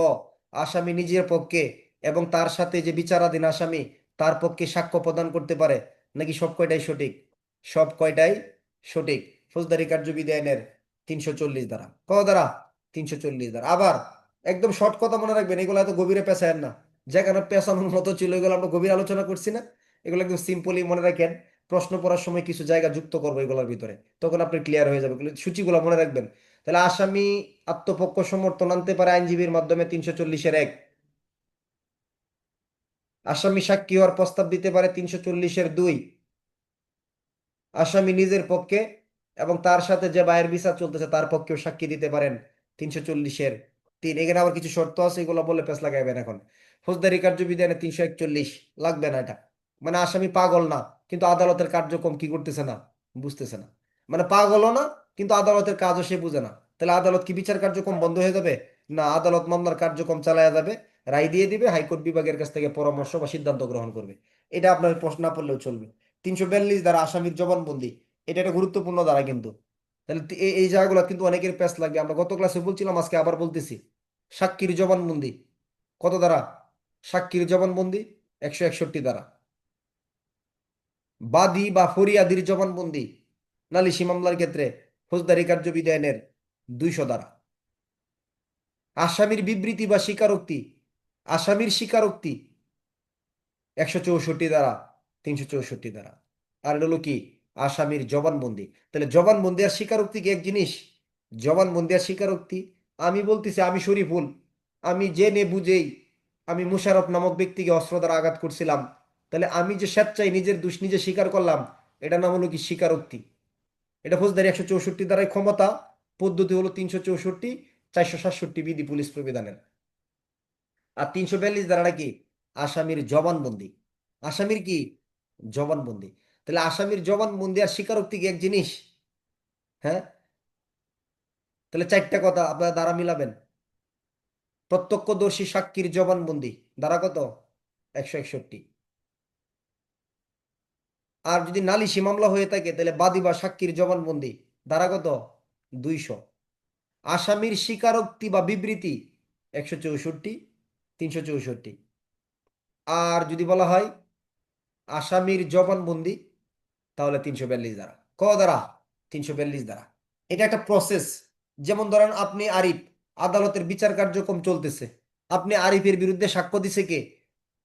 আসামি নিজের পক্ষে এবং তার সাথে যে বিচারাধীন আসামি তার পক্ষে সাক্ষ্য প্রদান করতে পারে, নাকি সব কয়টাই সঠিক, সব কয়টাই সঠিক। ফৌজদারি কার্যবিধি আইনের 340 দ্বারা, ক দ্বারা, 340 দ্বারা। আবার একদম শর্ট কথা মনে রাখবেন, এগুলো এত গভীরে পেঁচায়েন না, যেখানে পেঁচানোর মতো ছিল এগুলো আমরা গভীর আলোচনা করছি না, এগুলো একদম সিম্পলি মনে রাখেন। প্রশ্ন পড়ার সময় কিছু জায়গা যুক্ত করবো এগুলোর ভিতরে, তখন আপনি ক্লিয়ার হয়ে যাবে, সূচিগুলো মনে রাখবেন। তাহলে আসামি আত্মপক্ষ সমর্থন আনতে পারে আইনজীবীর মাধ্যমে 340-এর 1, আসামি সাক্ষী হওয়ার প্রস্তাব দিতে পারে 340-এর 2, আসামি নিজের পক্ষে এবং তার সাথে যে বায়ের বিচার চলতেছে তার পক্ষেও সাক্ষী দিতে পারেন 340-এর 3। এখানে আবার কিছু শর্ত আছে, এগুলো বলে পেছ লাগাইবেন এখন। ফৌজদারি কার্যবিধানে 341 লাগবে না এটা, মানে আসামি পাগল না কিন্তু আদালতের কার্যক্রম কি করতেছে না, বুঝতেছে না, মানে পাগলও না কিন্তু আদালতের কাজও সে বুঝে না। তাহলে আদালত কি বিচার কার্যক্রম বন্ধ হয়ে যাবে, না, আদালত মামলার কার্যক্রম চালায়া যাবে, রায় দিয়ে দিবে, হাইকোর্ট বিভাগের কাছ থেকে পরামর্শ বা সিদ্ধান্ত গ্রহণ করবে। এটা আপনার প্রশ্ন না পড়লেও চলবে। 342 দ্বারা আসামির জবানবন্দি, এটা একটা গুরুত্বপূর্ণ ধারা কিন্তু। তাহলে এই জায়গাগুলো কিন্তু অনেকের প্যাচ লাগবে, আমরা গত ক্লাসে বলছিলাম আজকে আবার বলতেছি। সাক্ষীর জবানবন্দি কত দ্বারা, সাক্ষীর জবানবন্দি 161 দ্বারা। বাদী বা ফরিয়াদির জবানবন্দি নালিশি মামলার ক্ষেত্রে ফৌজদারি কার্যবিধি আইনের 200 দ্বারা। আসামির বিবৃতি বা স্বীকারোক্তি, আসামির স্বীকারোক্তি 164 দ্বারা, 364 দ্বারা। আর এটা হলো কি, আসামির জবানবন্দি। তাহলে জবানবন্দি আর স্বীকারোক্তি কি এক জিনিস, জবানবন্দি আর স্বীকারোক্তি, আমি বলতেছি আমি শরীফুল, আমি জেনে বুঝেই আমি মুশারফ নামক ব্যক্তিকে অস্ত্র দ্বারা আঘাত করছিলাম, তাহলে আমি যে স্বেচ্ছায় নিজের দোষ নিজে স্বীকার করলাম, এটা নাম হলো কি স্বীকারোক্তি। এটা ফৌজদারি 164 দ্বারাই ক্ষমতা, পদ্ধতি হলো 364, 467 বিধি পুলিশ প্রবিধানের। আর 342 ধারাটা কি, আসামির জবানবন্দি, আসামির কি জবানবন্দি। তাহলে আসামির জবানবন্দি আর স্বীকারোক্তি কি এক জিনিস, হ্যাঁ, তাহলে 4টা কথা আপনারা দ্বারা মিলাবেন। প্রত্যক্ষদর্শী সাক্ষীর জবানবন্দি দ্বারা কত, 161। আর যদি নালিশি মামলা হয়ে থাকে তাহলে বাদী বা সাক্ষীর জবানবন্দি দ্বারা কত, 200। আসামির স্বীকারোক্তি বা বিবৃতি 164, 364। আর যদি বলা হয় আসামির জবানবন্দি তাহলে 342 দ্বারা, ক দ্বারা, 342 দ্বারা। এটা একটা প্রসেস। যেমন ধরেন আপনি আরিফ, আদালতের বিচার কার্যক্রম চলতেছে, আপনি আরিফের বিরুদ্ধে সাক্ষ্য দিছে কে,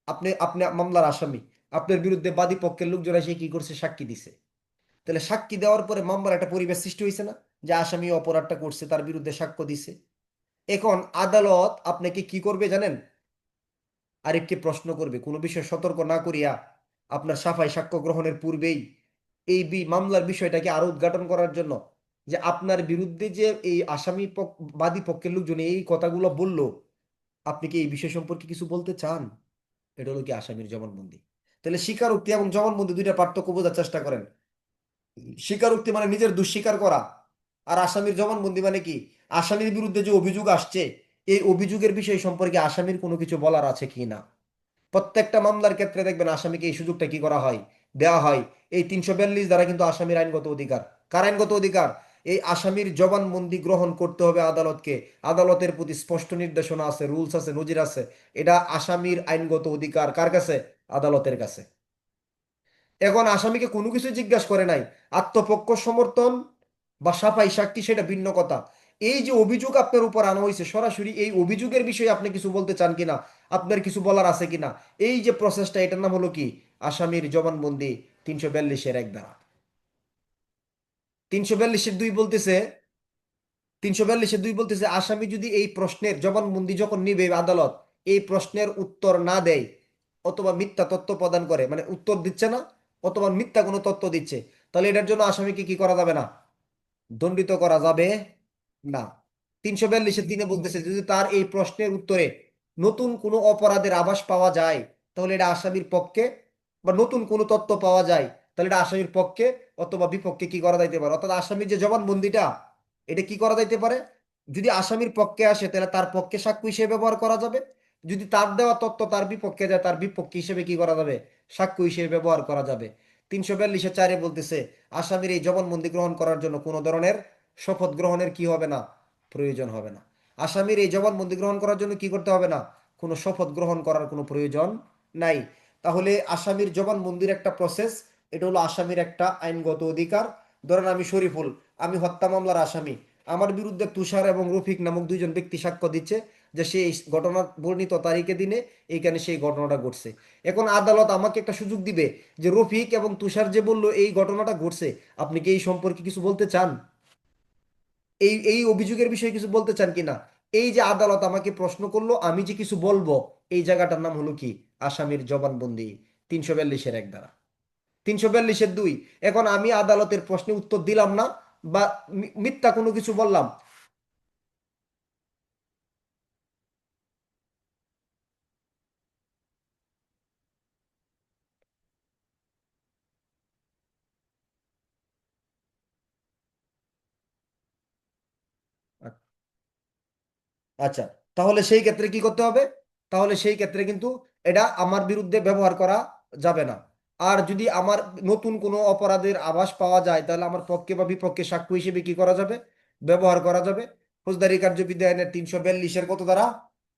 আপনি আপনি মামলার আসামি, আপনার বিরুদ্ধে বাদী পক্ষের লোকজন এসে কি করছে, সাক্ষী দিছে। তাহলে সাক্ষী দেওয়ার পরে মামলার একটা পরিবেশ সৃষ্টি হয়েছে না, যে আসামি অপরাধটা করছে তার বিরুদ্ধে সাক্ষ্য দিছে। এখন আদালত আপনাকে কি করবে জানেন, আরিফকে প্রশ্ন করবে কোনো বিষয়ে সতর্ক না করিয়া আপনার সাফাই সাক্ষ্য গ্রহণের পূর্বেই এই মামলার বিষয়টাকে আরো উদ্ঘাটন করার জন্য, যে আপনার বিরুদ্ধে যে এই আসামি বাদী পক্ষের লোকজন এই কথাগুলো বললো, আপনি কি এই বিষয় সম্পর্কে কিছু বলতে চান, এটা হলো কি আসামির জবানবন্দি। তাহলে স্বীকারোক্তি এবং জবানবন্দি দুইটা পার্থক্য বোঝার চেষ্টা করেন। স্বীকারোক্তি মানে নিজের দোষ স্বীকার করা, আর আসামির জবানবন্দি মানে কি, আসামির বিরুদ্ধে যে অভিযোগ আসছে এই অভিযোগের বিষয় সম্পর্কে আসামির কোনো কিছু বলার আছে কি না। প্রত্যেকটা মামলার ক্ষেত্রে দেখবেন আসামিকে এই সুযোগটা কি করা হয়, দেওয়া হয়। এই 342 দ্বারা কিন্তু আসামির আইনগত অধিকার। কার আইনগত অধিকার? এই আসামির জবানবন্দি গ্রহণ করতে হবে আদালতকে। আদালতের প্রতি স্পষ্ট নির্দেশনা আছে, রুলস আছে, নজির আছে। এটা আসামির আইনগত অধিকার কার কাছে? আদালতের কাছে। এখন আসামিকে কোনো কিছু জিজ্ঞাসা করে নাই, আত্মপক্ষ সমর্থন বা সাফাই সাক্ষী সেটা ভিন্ন কথা। এই যে অভিযোগ আপনার উপর আনা হয়েছে সরাসরি, এই অভিযোগের বিষয়ে আপনি কিছু বলতে চান কিনা, আপনার কিছু বলার আছে কিনা, এই যে প্রসেসটা, এটার নাম হলো কি? আসামির জবানবন্দি। 342-এর 1 ধারা। 342-এর 2 বলতেছে, 342-এর 2 বলতেছে আসামি যদি এই প্রশ্নের জবানবন্দি যখন নিবে আদালত, এই প্রশ্নের উত্তর না দেয় অথবা মিথ্যা তথ্য প্রদান করে, মানে উত্তর দিচ্ছে না অথবা মিথ্যা কোনো তথ্য দিচ্ছে, তাহলে এটার জন্য আসামিকে কি করা যাবে না? দণ্ডিত করা যাবে না। 342-এর 3 বলতেছে যদি তার এই প্রশ্নের উত্তরে নতুন কোনো অপরাধের আভাস পাওয়া যায়, তাহলে এটা আসামির পক্ষে, বা নতুন কোনো তথ্য পাওয়া যায়, তাহলে এটা আসামির পক্ষে অথবা বিপক্ষে কি করা যাইতে পারে। অর্থাৎ আসামির যে জবানবন্দিটা, এটা কি করা যাইতে পারে, যদি আসামির পক্ষে আসে তাহলে তার পক্ষে সাক্ষ্য হিসেবে ব্যবহার করা যাবে। যদি তার দেওয়া তথ্য তার বিপক্ষে যায়, তার বিপক্ষে হিসেবে কি করা যাবে? সাক্ষ্য হিসেবে ব্যবহার করা যাবে। 342-এর 4 বলতেছে আসামির এই জবানবন্দি গ্রহণ করার জন্য কোনো ধরনের শপথ গ্রহণের কি হবে না? প্রয়োজন হবে না। আসামির এই জবানবন্দি গ্রহণ করার জন্য কি করতে হবে না? কোনো শপথ গ্রহণ করার কোনো প্রয়োজন নাই। তাহলে আসামির জবানবন্দির একটা প্রসেস, এটা হলো আসামির একটা আইনগত অধিকার। ধরেন আমি শরীফুল, আমি হত্যা মামলার আসামি। আমার বিরুদ্ধে তুষার এবং রফিক নামক দুইজন ব্যক্তি সাক্ষ্য দিচ্ছে যে সেই ঘটনার বর্ণিত তারিখে দিনে এইখানে সেই ঘটনাটা ঘটছে। এখন আদালত আমাকে একটা সুযোগ দিবে যে রফিক এবং তুষার যে বললো এই ঘটনাটা ঘটছে, আপনি কি এই সম্পর্কে কিছু বলতে চান, এই এই অভিযোগের বিষয়ে কিছু বলতে চান কিনা। এই যে আদালত আমাকে প্রশ্ন করলো, আমি যে কিছু বলবো, এই জায়গাটার নাম হলো কি? আসামির জবানবন্দি। 342-এর 1 দ্বারা। 342-এর 2, এখন আমি আদালতের প্রশ্নে উত্তর দিলাম না বা মিথ্যা কোনো কিছু বললাম। আচ্ছা, তাহলে সেই ক্ষেত্রে কি করতে হবে? তাহলে সেই ক্ষেত্রে কিন্তু এটা আমার বিরুদ্ধে ব্যবহার করা যাবে না। আর যদি আমার নতুন কোনো অপরাধের আভাস পাওয়া যায়, তাহলে আমার পক্ষে বা বিপক্ষে সাক্ষ্য হিসেবে কি করা যাবে? ব্যবহার করা যাবে। ফৌজদারি কার্যবিধি আইনের 342-এর কত দ্বারা?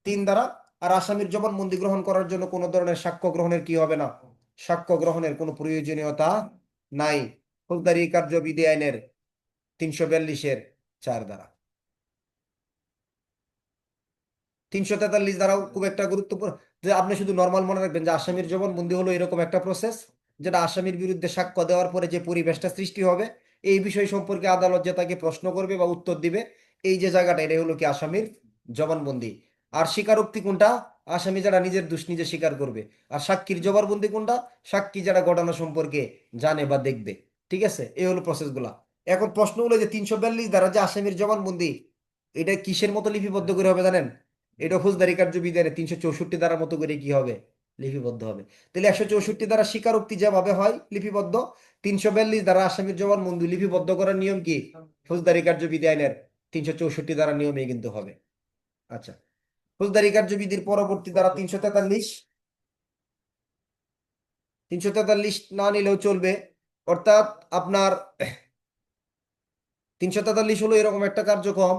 3 দ্বারা। আর আসামির জবানবন্দি গ্রহণ করার জন্য কোনো ধরনের সাক্ষ্য গ্রহণের কি হবে না? সাক্ষ্য গ্রহণের কোনো প্রয়োজনীয়তা নাই। ফৌজদারি কার্যবিধি আইনের 342-এর 4 দ্বারা। 343 দ্বারাও খুব একটা গুরুত্বপূর্ণ, যে আপনি শুধু নর্মাল মনে রাখবেন যে আসামির জবানবন্দি হলো এরকম একটা প্রসেস, যেটা আসামির বিরুদ্ধে সাক্ষ্য দেওয়ার পরে যে পরিবেশটা সৃষ্টি হবে, এই বিষয় সম্পর্কে আদালত যে তাকে প্রশ্ন করবে বা উত্তর দিবে, এই যে জায়গাটা, এটাই হলো কি আসামির জবানবন্দি। আর স্বীকারোক্তি কোনটা? আসামি যারা নিজের দোষ নিজে স্বীকার করবে। আর সাক্ষীর জবানবন্দি কোনটা? সাক্ষী যারা ঘটনা সম্পর্কে জানে বা দেখবে। ঠিক আছে, এই হলো প্রসেসগুলা। এখন প্রশ্ন হলো যে 342 দ্বারা যে আসামির জবানবন্দি, এটা কিসের মতো লিপিবদ্ধ করে হবে জানেন? এটা ফৌজদারি কার্যবিধানে 364 ধারার মতো করে কি হবে? লিপিবদ্ধ হবে। তাহলে 164 ধারা স্বীকারোক্তি যেভাবে হয় লিপিবদ্ধ, 342 ধারা আসামির জবানবন্দি লিপিবদ্ধ করার নিয়ম কি? ফৌজদারি কার্যবিধি আইনের 364 ধারা নিয়মে কিন্তু হবে। আচ্ছা, ফৌজদারি কার্যবিধির পরবর্তী ধারা 343। 343 না নিলেও চলবে। অর্থাৎ আপনার 343 হলো এরকম একটা কার্যক্রম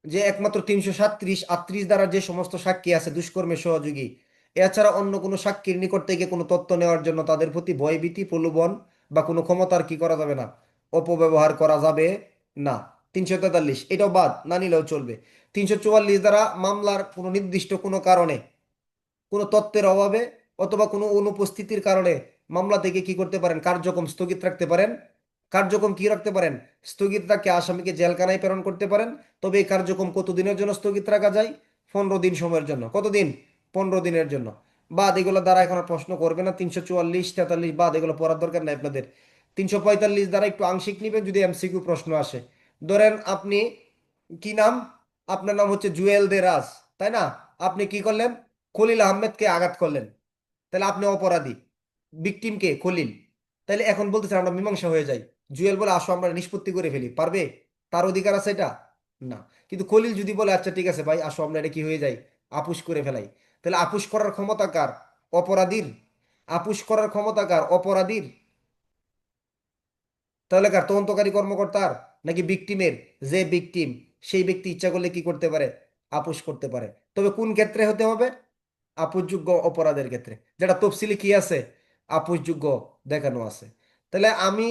যে একমাত্র 337, 38 দ্বারা যে সমস্ত সাক্ষী আছে দুষ্কর্মের সহযোগী, এছাড়া অন্য কোনো সাক্ষীর নিকট থেকে কোনো তথ্য নেওয়ার জন্য তাদের প্রতি ভয়ভীতি, প্রলোভন বা কোনো ক্ষমতার কি করা যাবে না? অপব্যবহার করা যাবে না। 343 এটাও বাদ, না নিলেও চলবে। 344 দ্বারা মামলার কোনো নির্দিষ্ট কোনো কারণে, কোনো তথ্যের অভাবে অথবা কোনো অনুপস্থিতির কারণে মামলা থেকে কি করতে পারেন? কার্যক্রম স্থগিত রাখতে পারেন। কার্যক্রম কি রাখতে পারেন? স্থগিত রাখে আসামিকে জেলখানায় প্রেরণ করতে পারেন। তবে এই কার্যক্রম কতদিনের জন্য স্থগিত রাখা যায়? 15 দিন সময়ের জন্য। কতদিন? 15 দিনের জন্য। বাদ, এগুলো দ্বারা এখন আর প্রশ্ন করবে না। 344, 43 বাদ, এগুলো পড়ার দরকার নাই আপনাদের। 345 দ্বারা একটু আংশিক নিবেন যদি এমসিকিউ প্রশ্ন আসে। ধরেন আপনি, কি নাম, আপনার নাম হচ্ছে জুয়েল দে রাজ, তাই না? আপনি কি করলেন? খলিল আহমেদকে আঘাত করলেন। তাহলে আপনি অপরাধী, ভিকটিম কে? খলিল। তাহলে এখন বলতেছে আমরা মীমাংসা হয়ে যাই, জুয়েল বলে আসো আমরা নিষ্পত্তি করে ফেলি, পারবে? তার অধিকার আছে এটা? না। কিন্তু খলিল যদি বলে আচ্ছা ঠিক আছে ভাই আসো আমরা এটা কি হয়ে যাই, আপুস করে ফেলাই, তাহলে আপুস করার ক্ষমতা কার? অপরাধীর। আপুস করার ক্ষমতা কার? অপরাধীর। তাহলে কার? তদন্তকারী কর্মকর্তার নাকি ভিকটিমের? যে ভিকটিম সেই ব্যক্তি ইচ্ছা করলে কি করতে পারে? আপোষ করতে পারে। তবে কোন ক্ষেত্রে হতে হবে? আপোষযোগ্য অপরাধের ক্ষেত্রে, যেটা তফসিলি কি আছে, আপোষযোগ্য দেখানো আছে। তাহলে আপনি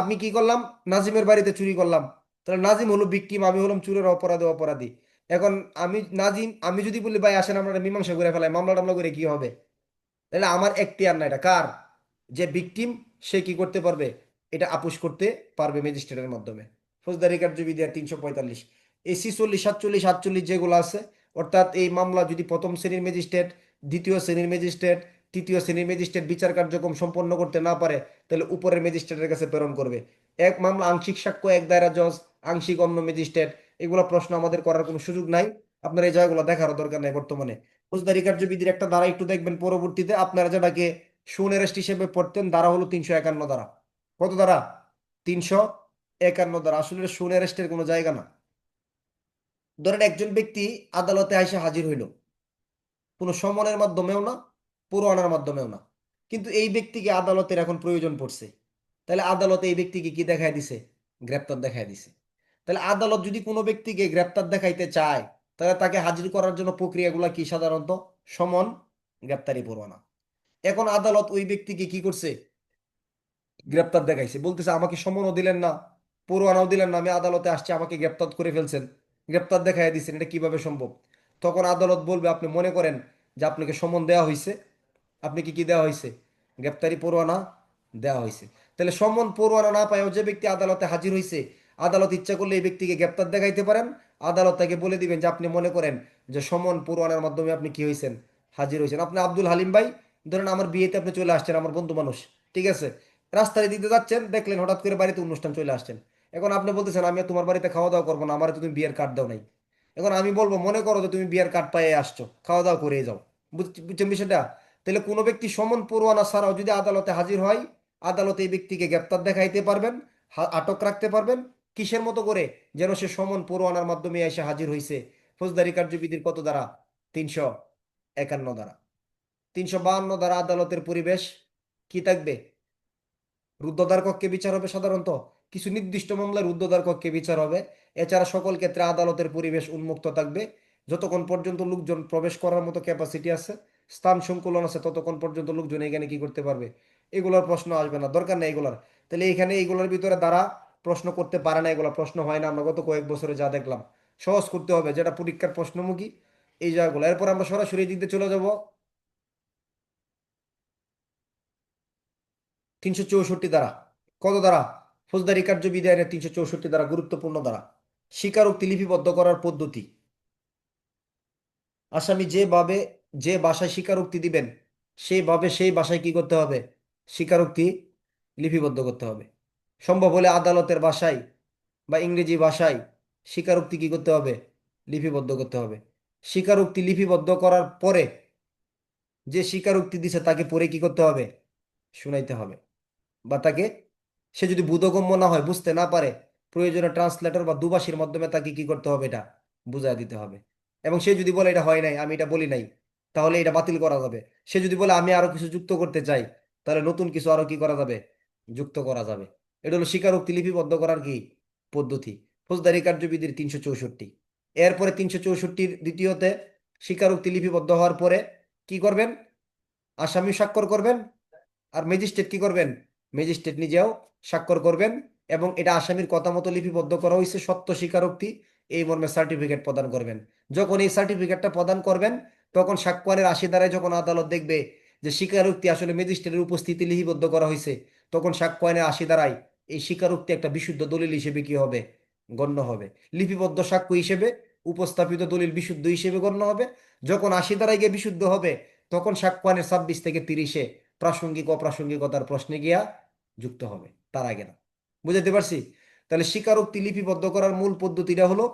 আপনি কি করলাম? নাজিমের বাড়িতে চুরি করলাম, তাহলে নাজিম হলো ভিকটিম, আমি হলাম চুরের অপরাধে অপরাধী। এখন আমি যদি বলি ভাই আসেন আমরা এটা মীমাংসা করে ফেলাই, মামলা টামলা করে কি হবে? তাহলে আমার এখতিয়ার না, এটা কার? যে ভিকটিম সে কি করতে পারবে? এটা আপোষ করতে পারবে ম্যাজিস্ট্রেটের মাধ্যমে। ফৌজদারি কার্যবিধি 345, এই 46, 47, 48 যেগুলো আছে, অর্থাৎ এই মামলা যদি প্রথম শ্রেণীর ম্যাজিস্ট্রেট, দ্বিতীয় শ্রেণীর ম্যাজিস্ট্রেট, তৃতীয় শ্রেণীর ম্যাজিস্ট্রেট বিচার কার্যক্রম সম্পন্ন করতে না পারে, তাহলে উপরের ম্যাজিস্ট্রেটের কাছে প্রেরণ করবে। এক মামলা আংশিক সাক্ষ্য এক দায়রা জজ, আংশিক অন্য ম্যাজিস্ট্রেট, এগুলো প্রশ্ন আমাদের করার কোনো সুযোগ নাই। আপনার এই জায়গাগুলো দেখারও দরকার নাই বর্তমানে। ফৌজদারি কার্যবিধির একটা ধারা একটু দেখবেন পরবর্তীতে, আপনারা যেটাকে সুনেরেস্ট হিসেবে পড়তেন, ধারা হলো 351 ধারা। কত ধারা? 351 ধারা। আসলে সুনেরেস্টের কোনো জায়গা না। ধরেন একজন ব্যক্তি আদালতে এসে হাজির হইল, কোনো সমনের মাধ্যমেও না, পরোয়ানার মাধ্যমেও না, কিন্তু এই ব্যক্তিকে আদালতের এখন প্রয়োজন পড়ছে, তাহলে আদালতে এই ব্যক্তিকে কি দেখায় দিছে? গ্রেপ্তার দেখায় দিছে। তাহলে আদালত যদি কোনো ব্যক্তিকে গ্রেপ্তার দেখাইতে চায়, তাহলে তাকে হাজির করার জন্য প্রক্রিয়াগুলো কি? সাধারণত সমন, গ্রেপ্তারি, পরোয়ানা। এখন আদালত ওই ব্যক্তিকে কি করছে? গ্রেপ্তার দেখাইছে, বলতেছে আমাকে সমনও দিলেন না, পরোয়ানাও দিলেন না, আমি আদালতে আসছি, আমাকে গ্রেপ্তার করে ফেলছেন, গ্রেপ্তার দেখাই দিচ্ছেন, এটা কিভাবে সম্ভব? তখন আদালত বলবে আপনি মনে করেন যে আপনাকে সমন দেওয়া হয়েছে, আপনি কি কি দেওয়া হয়েছে? গ্রেপ্তারি পরোয়ানা দেওয়া হয়েছে। তাহলে সমন পরোয়ানা না পায়ও যে ব্যক্তি আদালতে হাজির হয়েছে, আদালত ইচ্ছা করলে এই ব্যক্তিকে গ্রেপ্তার দেখাইতে পারেন। আদালত তাকে বলে দিবেন যে আপনি মনে করেন যে সমন পরোয়ানার মাধ্যমে আপনি কি হয়েছেন? হাজির হয়েছেন। আপনি আব্দুল হালিম ভাই, ধরেন আমার বিয়েতে আপনি চলে আসছেন, আমার বন্ধু মানুষ, ঠিক আছে, রাস্তায় দিতে যাচ্ছেন, দেখলেন হঠাৎ করে বাড়িতে অনুষ্ঠান চলে আসছেন। এখন আপনি বলতেছেন আমি আর তোমার বাড়িতে খাওয়া দাওয়া করবো না, আমার তো তুমি বিয়ের কার্ড দাও নাই। এখন আমি বলবো মনে করো যে তুমি বিয়ের কার্ড পাইয়ে আসছো, খাওয়া দাওয়া করে যাও। বুঝছেন বিষয়টা? তাহলে কোনো ব্যক্তি সমন পরোয়ানা ছাড়াও যদি আদালতে হাজির হয়, আদালতে এই ব্যক্তিকে গ্রেপ্তার দেখাইতে পারবেন, আটক রাখতে পারবেন। কিসের মতো করে? যেন সে সমন পরোয়ানার মাধ্যমে এসে হাজির হয়েছে। ফৌজদারি কার্যবিধির কত ধারা? 351 ধারা। 352 ধারা আদালতের পরিবেশ কি থাকবে? রুদ্ধদ্বার কক্ষে বিচার হবে সাধারণত, কিছু নির্দিষ্ট মামলায় রুদ্ধদ্বার কক্ষে বিচার হবে। এছাড়া সকল ক্ষেত্রে আদালতের পরিবেশ উন্মুক্ত থাকবে, যতক্ষণ পর্যন্ত লোকজন প্রবেশ করার মতো ক্যাপাসিটি আছে, স্থান সংকুলন আছে, ততক্ষণ পর্যন্ত লোকজন এখানে কি করতে পারবে? এগুলোর প্রশ্ন আসবে না, দরকার নেই এগুলার। তাহলে এখানে এইগুলোর ভিতরে দ্বারা প্রশ্ন করতে পারে না, এগুলো প্রশ্ন হয় না, আমরা গত কয়েক বছরে যা দেখলাম। সহজ করতে হবে, যেটা পরীক্ষার প্রশ্নমুখী এই জায়গাগুলো। এরপর আমরা সরাসরি এই দিক দিয়ে চলে যাব 364 ধারা। কত ধারা? ফৌজদারি কার্যবিধি আইনের 364 ধারা, গুরুত্বপূর্ণ ধারা। স্বীকারোক্তি লিপিবদ্ধ করার পদ্ধতি। আসামি যেভাবে, যে ভাষায় স্বীকারোক্তি দিবেন, সেইভাবে সেই ভাষায় কি করতে হবে? স্বীকারোক্তি লিপিবদ্ধ করতে হবে। সম্ভব হলে আদালতের ভাষায় বা ইংরেজি ভাষায় স্বীকারোক্তি কি করতে হবে? লিপিবদ্ধ করতে হবে। স্বীকারোক্তি লিপিবদ্ধ করার পরে যে স্বীকারোক্তি দিছে তাকে পড়ে কি করতে হবে? শুনাইতে হবে। বা তাকে, সে যদি বোধগম্য না হয়, বুঝতে না পারে, প্রয়োজনে ট্রান্সলেটর বা দুভাষীর মাধ্যমে তাকে কি করতে হবে? এটা বুঝায় দিতে হবে। এবং সে যদি বলে এটা হয় নাই, আমি এটা বলি নাই, তাহলে এটা বাতিল করা যাবে। সে যদি বলে আমি আরো কিছু যুক্ত করতে চাই, তাহলে নতুন কিছু আরো কি করা যাবে? যুক্ত করা যাবে। এটা হলো স্বীকারোক্তি লিপিবদ্ধ করার কি পদ্ধতি, ফৌজদারি কার্যবিধির 364। এরপরে 364-র দ্বিতীয়তে, স্বীকারোক্তি লিপিবদ্ধ হওয়ার পরে কি করবেন? আসামি স্বাক্ষর করবেন, আর ম্যাজিস্ট্রেট কি করবেন? ম্যাজিস্ট্রেট নিজেও স্বাক্ষর করবেন। এবং এটা আসামির কথা মতো লিপিবদ্ধ করা হয়েছে, সত্য স্বীকারোক্তি, এই মর্মে সার্টিফিকেট প্রদান করবেন। যখন এই সার্টিফিকেটটা প্রদান করবেন, তখন সাক্ষ্যের 80 ধারায় যখন আদালত দেখবে যে স্বীকারোক্তি আসলে ম্যাজিস্ট্রেটের উপস্থিতি লিপিবদ্ধ করা হয়েছে, তখন সাক্ষ্যের 80 ধারায় এই স্বীকারোক্তি একটা বিশুদ্ধ দলিল হিসেবে কি হবে? গণ্য হবে। লিপিবদ্ধ সাক্ষ্য হিসেবে উপস্থাপিত দলিল বিশুদ্ধ হিসেবে গণ্য হবে। যখন 80 ধারায় গিয়ে বিশুদ্ধ হবে, তখন সাক্ষ্যের 26 থেকে 30-এ প্রাসঙ্গিক অপ্রাসঙ্গিকতার প্রশ্নে গিয়া যুক্ত হবে, তার আগে না। বুঝাতে পারছি? তাহলে স্বীকারোক্তি লিপিবদ্ধ করার মূল পদ্ধতিটা হলো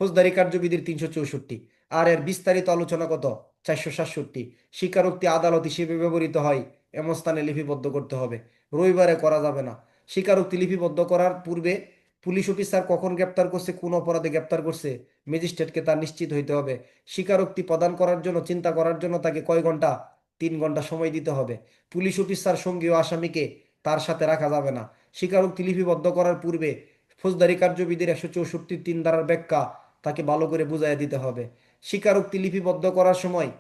ফৌজদারি কার্যবিধির 364। আর এর বিস্তারিত আলোচনা কত? 467, স্বীকারোক্তি আদালত হিসেবে ব্যবহৃত হয় এমন স্থানে লিপিবদ্ধ করতে হবে। রবিবারে করা যাবে না। স্বীকারোক্তি লিপিবদ্ধ করার পূর্বে পুলিশ অফিসার কখন গ্রেপ্তার করছে, কোন অপরাধে গ্রেপ্তার করছে, ম্যাজিস্ট্রেটকে তার নিশ্চিত হইতে হবে। স্বীকারোক্তি প্রদান করার জন্য, চিন্তা করার জন্য তাকে কয় ঘন্টা? 3 ঘন্টা সময় দিতে হবে। পুলিশ অফিসার সঙ্গী ও আসামিকে তার সাথে রাখা যাবে না। স্বীকারোক্তি লিপিবদ্ধ করার পূর্বে ফৌজদারি কার্যবিধির 164(3) ধারার ব্যাখ্যা তাকে ভালো করে বুঝাইয়া দিতে হবে। স্বীকারোক্তি লিপিবদ্ধ করার সময়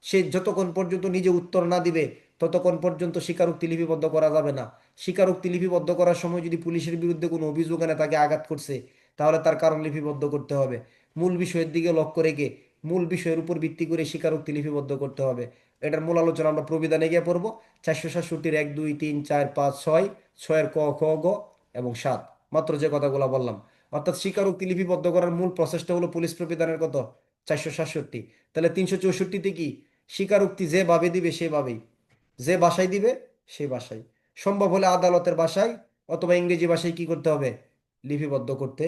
সে যতক্ষণ পর্যন্ত নিজে উত্তর না দিবে ততক্ষণ পর্যন্ত স্বীকারোক্তি লিপিবদ্ধ করা যাবে না। স্বীকারোক্তি লিপিবদ্ধ করার সময় যদি পুলিশের বিরুদ্ধে কোনো অভিযোগ আনে তাকে আঘাত করছে, তাহলে তার কারণ লিপিবদ্ধ করতে হবে। মূল বিষয়ের দিকে লক্ষ্য রেখে মূল বিষয়ের উপর ভিত্তি করে স্বীকারোক্তি লিপিবদ্ধ করতে হবে। এটার মূল আলোচনা আমরা প্রবিধানে গিয়ে পড়বো। 467-র 1, 2, 3, 4, 5, 6, 6-এর ক, খ, গ এবং 7, মাত্র যে কথাগুলো বললাম। অর্থাৎ স্বীকারোক্তি লিপিবদ্ধ করার মূল প্রসেসটা হলো পুলিশ প্রবিধানের কত? 467। তাহলে 364-তে কি? স্বীকারোক্তি যেভাবে দিবে সেভাবেই, যে ভাষায় দিবে সেই ভাষায়, সম্ভব হলে আদালতের ভাষায় অথবা ইংরেজি ভাষায় কি করতে হবে? লিপিবদ্ধ করতে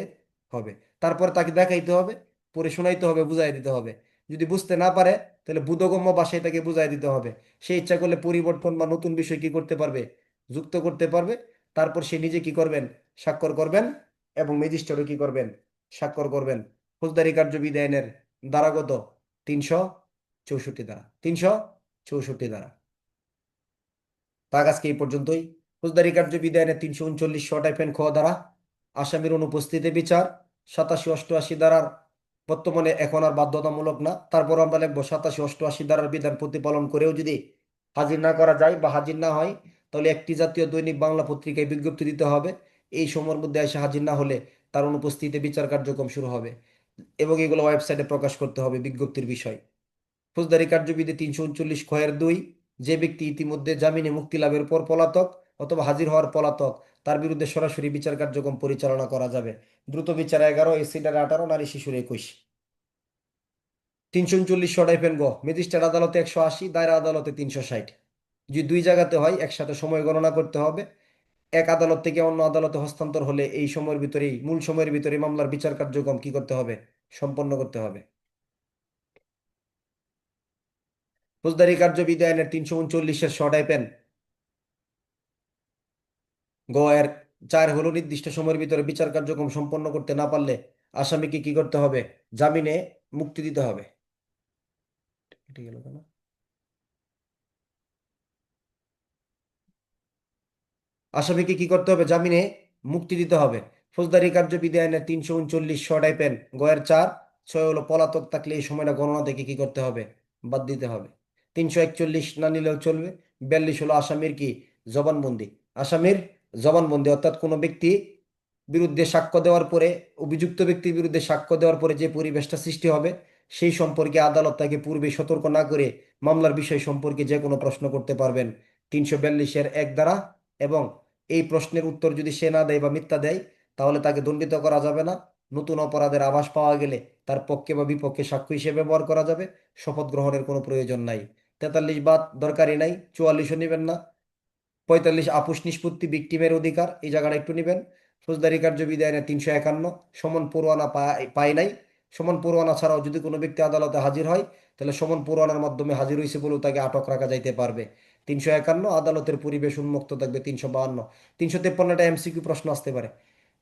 হবে। তারপর তাকে দেখাইতে হবে, পড়ে শোনাইতে হবে, বুঝাই দিতে হবে। যদি বুঝতে না পারে তাহলে বোধগম্য ভাষায় তাকে বুঝাই দিতে হবে। সে ইচ্ছা করলে পরিবর্তন বা নতুন বিষয় কি করতে পারবে? যুক্ত করতে পারবে। তারপর সে নিজে কি করবেন? স্বাক্ষর করবেন এবং ম্যাজিস্ট্রেটও কি করবেন? স্বাক্ষর করবেন। ফৌজদারি কার্যবিধি আইনের ধারাগত 364 ধারা, 364 ধারা। তার আজকে এই পর্যন্তই। ফৌজদারি কার্যবিধি আইনের 339 খ ধারা, আসামির অনুপস্থিতিতে বিচার। 87-88 ধারার বর্তমানে এখন আর বাধ্যতামূলক না, তারপর আমরা লিখবো 87-88 ধারার বিধান প্রতিপালন করেও যদি হাজির না করা যায় বা হাজির না হয়, তাহলে একটি জাতীয় দৈনিক বাংলা পত্রিকায় বিজ্ঞপ্তি দিতে হবে। এই সময়ের মধ্যে এসে হাজির না হলে তার অনুপস্থিতিতে বিচার কার্যক্রম শুরু হবে এবং এগুলো ওয়েবসাইটে প্রকাশ করতে হবে বিজ্ঞপ্তির বিষয়। ফৌজদারি কার্যবিধি 339 খ-2, যে ব্যক্তি ইতিমধ্যে জামিনে মুক্তি লাভের পর পলাতক অথবা হাজির হওয়ার পলাতক, তার বিরুদ্ধে সরাসরি বিচার কার্যক্রম পরিচালনা করা যাবে। দ্রুত বিচার 11, এসিডার 18, নারী শিশুর 21। 339 গ, ম্যাজিস্ট্রেট আদালতে 180, দায়রা আদালতে 360। যদি দুই জায়গাতে হয় একসাথে সময় গণনা করতে হবে। এক আদালত থেকে অন্য আদালতে হস্তান্তর হলে এই সময়ের ভিতরেই, মূল সময়ের ভিতরে মামলার বিচার কার্যক্রম কি করতে হবে? সম্পন্ন করতে হবে। ফৌজদারি কার্যবিধি আইনের 339-এর শর্ট পেন গ এর 4 হলো নির্দিষ্ট সময়ের ভিতরে বিচার কার্যক্রম সম্পন্ন করতে না পারলে আসামিকে কি করতে হবে? জামিনে মুক্তি দিতে হবে। ঠিক গেল কেন? আসামিকে কি করতে হবে? জামিনে মুক্তি দিতে হবে। ফৌজদারি কার্যবিধি আইনের 339 শর্ট পেন গ এর 4, 6 হলো পলাতক থাকলে এই সময়টা গণনা থেকে কি করতে হবে? বাদ দিতে হবে। 341 না নিলেও চলবে। 42 হলো আসামির কি? জবানবন্দি। আসামির জবানবন্দি অর্থাৎ কোনো ব্যক্তি বিরুদ্ধে সাক্ষ্য দেওয়ার পরে, অভিযুক্ত ব্যক্তির বিরুদ্ধে সাক্ষ্য দেওয়ার পরে যে পরিবেশটা সৃষ্টি হবে সেই সম্পর্কে আদালত তাকে পূর্বে সতর্ক না করে মামলার বিষয় সম্পর্কে যে কোনো প্রশ্ন করতে পারবেন 342-এর 1 ধারা। এবং এই প্রশ্নের উত্তর যদি সে না দেয় বা মিথ্যা দেয় তাহলে তাকে দণ্ডিত করা যাবে না। নতুন অপরাধের আভাস পাওয়া গেলে তার পক্ষে বা বিপক্ষে সাক্ষ্য হিসেবে ব্যবহার করা যাবে। শপথ গ্রহণের কোনো প্রয়োজন নাই। 43 বাদ দরকারই নাই। 44ও নেবেন না। 45 আপোষ নিষ্পত্তি ভিকটিমের অধিকার, এই জায়গাটা একটু নেবেন। ফৌজদারি কার্যবিধি আইনের 351 সমন পরোয়ানা পায় নাই। সমন পরোয়ানা ছাড়াও যদি কোনো ব্যক্তি আদালতে হাজির হয় তাহলে সমন পরোয়ানার মাধ্যমে হাজির হয়েছে বলেও তাকে আটক রাখা যাইতে পারবে। 351 আদালতের পরিবেশ উন্মুক্ত থাকবে। 352, 353টা এমসিকিউ প্রশ্ন আসতে পারে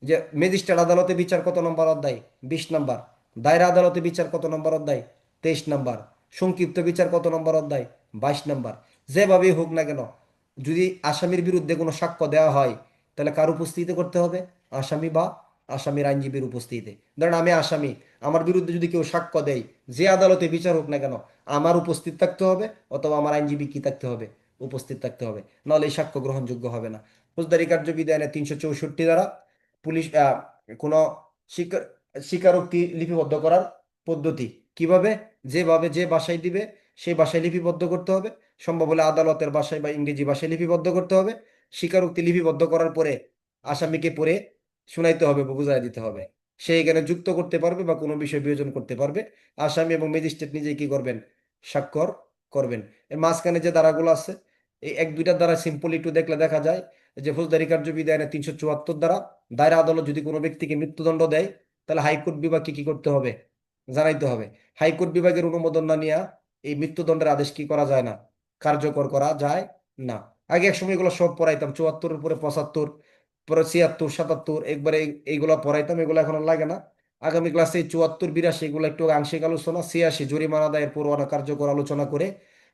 যে ম্যাজিস্ট্রেট আদালতে বিচার কত নম্বর অধ্যায়? 20 নম্বর। দায়রা আদালতে বিচার কত নম্বর অধ্যায়? 23 নম্বর। সংক্ষিপ্ত বিচার কত নম্বর অধ্যায়? 22 নম্বর। যেভাবেই হোক না কেন, যদি আসামির বিরুদ্ধে কোনো সাক্ষ্য দেওয়া হয় তাহলে কার উপস্থিতিতে করতে হবে? আসামি বা আসামির আইনজীবীর উপস্থিতিতে। ধরেন আমি আসামি, আমার বিরুদ্ধে যদি কেউ সাক্ষ্য দেয়, যে আদালতে বিচার হোক না কেন, আমার উপস্থিত থাকতে হবে অথবা আমার আইনজীবী কি থাকতে হবে? উপস্থিত থাকতে হবে, নাহলে এই সাক্ষ্য গ্রহণযোগ্য হবে না। ফৌজদারি কার্যবিধি আইনের 364 দ্বারা পুলিশ কোনো স্বীকার স্বীকারোক্তি লিপিবদ্ধ করার পদ্ধতি কিভাবে? যেভাবে যে ভাষায় দিবে সেই ভাষায় লিপিবদ্ধ করতে হবে। সম্ভব হলে আদালতের ভাষায় বা ইংরেজি ভাষায় লিপিবদ্ধ করতে হবে। স্বীকারোক্তি লিপিবদ্ধ করার পরে আসামিকে পড়ে শুনাইতে হবে বা বুঝাই দিতে হবে। সে এখানে যুক্ত করতে পারবে বা কোনো বিষয় বিবেচন করতে পারবে। আসামি এবং ম্যাজিস্ট্রেট নিজে কি করবেন? স্বাক্ষর করবেন। এর মাঝখানে যে ধারাগুলো আছে, এই 1-2টা দ্বারা সিম্পল একটু দেখলে দেখা যায় যে ফৌজদারি কার্যবিধি আইনের 374 দ্বারা দায়রা আদালত যদি কোনো ব্যক্তিকে মৃত্যুদণ্ড দেয় তাহলে হাইকোর্ট বিভাগকে কি করতে হবে? জানাইতে হবে। হাইকোর্ট বিভাগের অনুমোদন না নিয়ে এই মৃত্যুদণ্ডের আদেশ কি করা যায় না, কার্যকর করা যায় না। আগে এক সময় এগুলো সব পড়াইতাম, 74-এর উপরে 75, পরে 76, 77, একবারে এইগুলো পড়াইতাম, এগুলো এখন আর লাগে না। আগামী ক্লাসে 74, 82 এগুলো একটু আংশিক আলোচনা, 86 জরিমানা দায়ের পরোয়ানা কার্যকর আলোচনা করে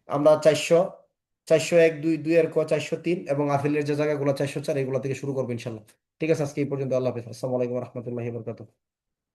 আমরা 400, 401, 2, 2 এর ক, 403 এবং আপিলের যে জায়গাগুলো 404 এগুলো থেকে শুরু করবো ইনশাল্লাহ। ঠিক আছে, আজকে এই পর্যন্ত। আল্লাহ হাফেজ। আসসালামু আলাইকুম রহমতুল্লাহি বরকাতুহ।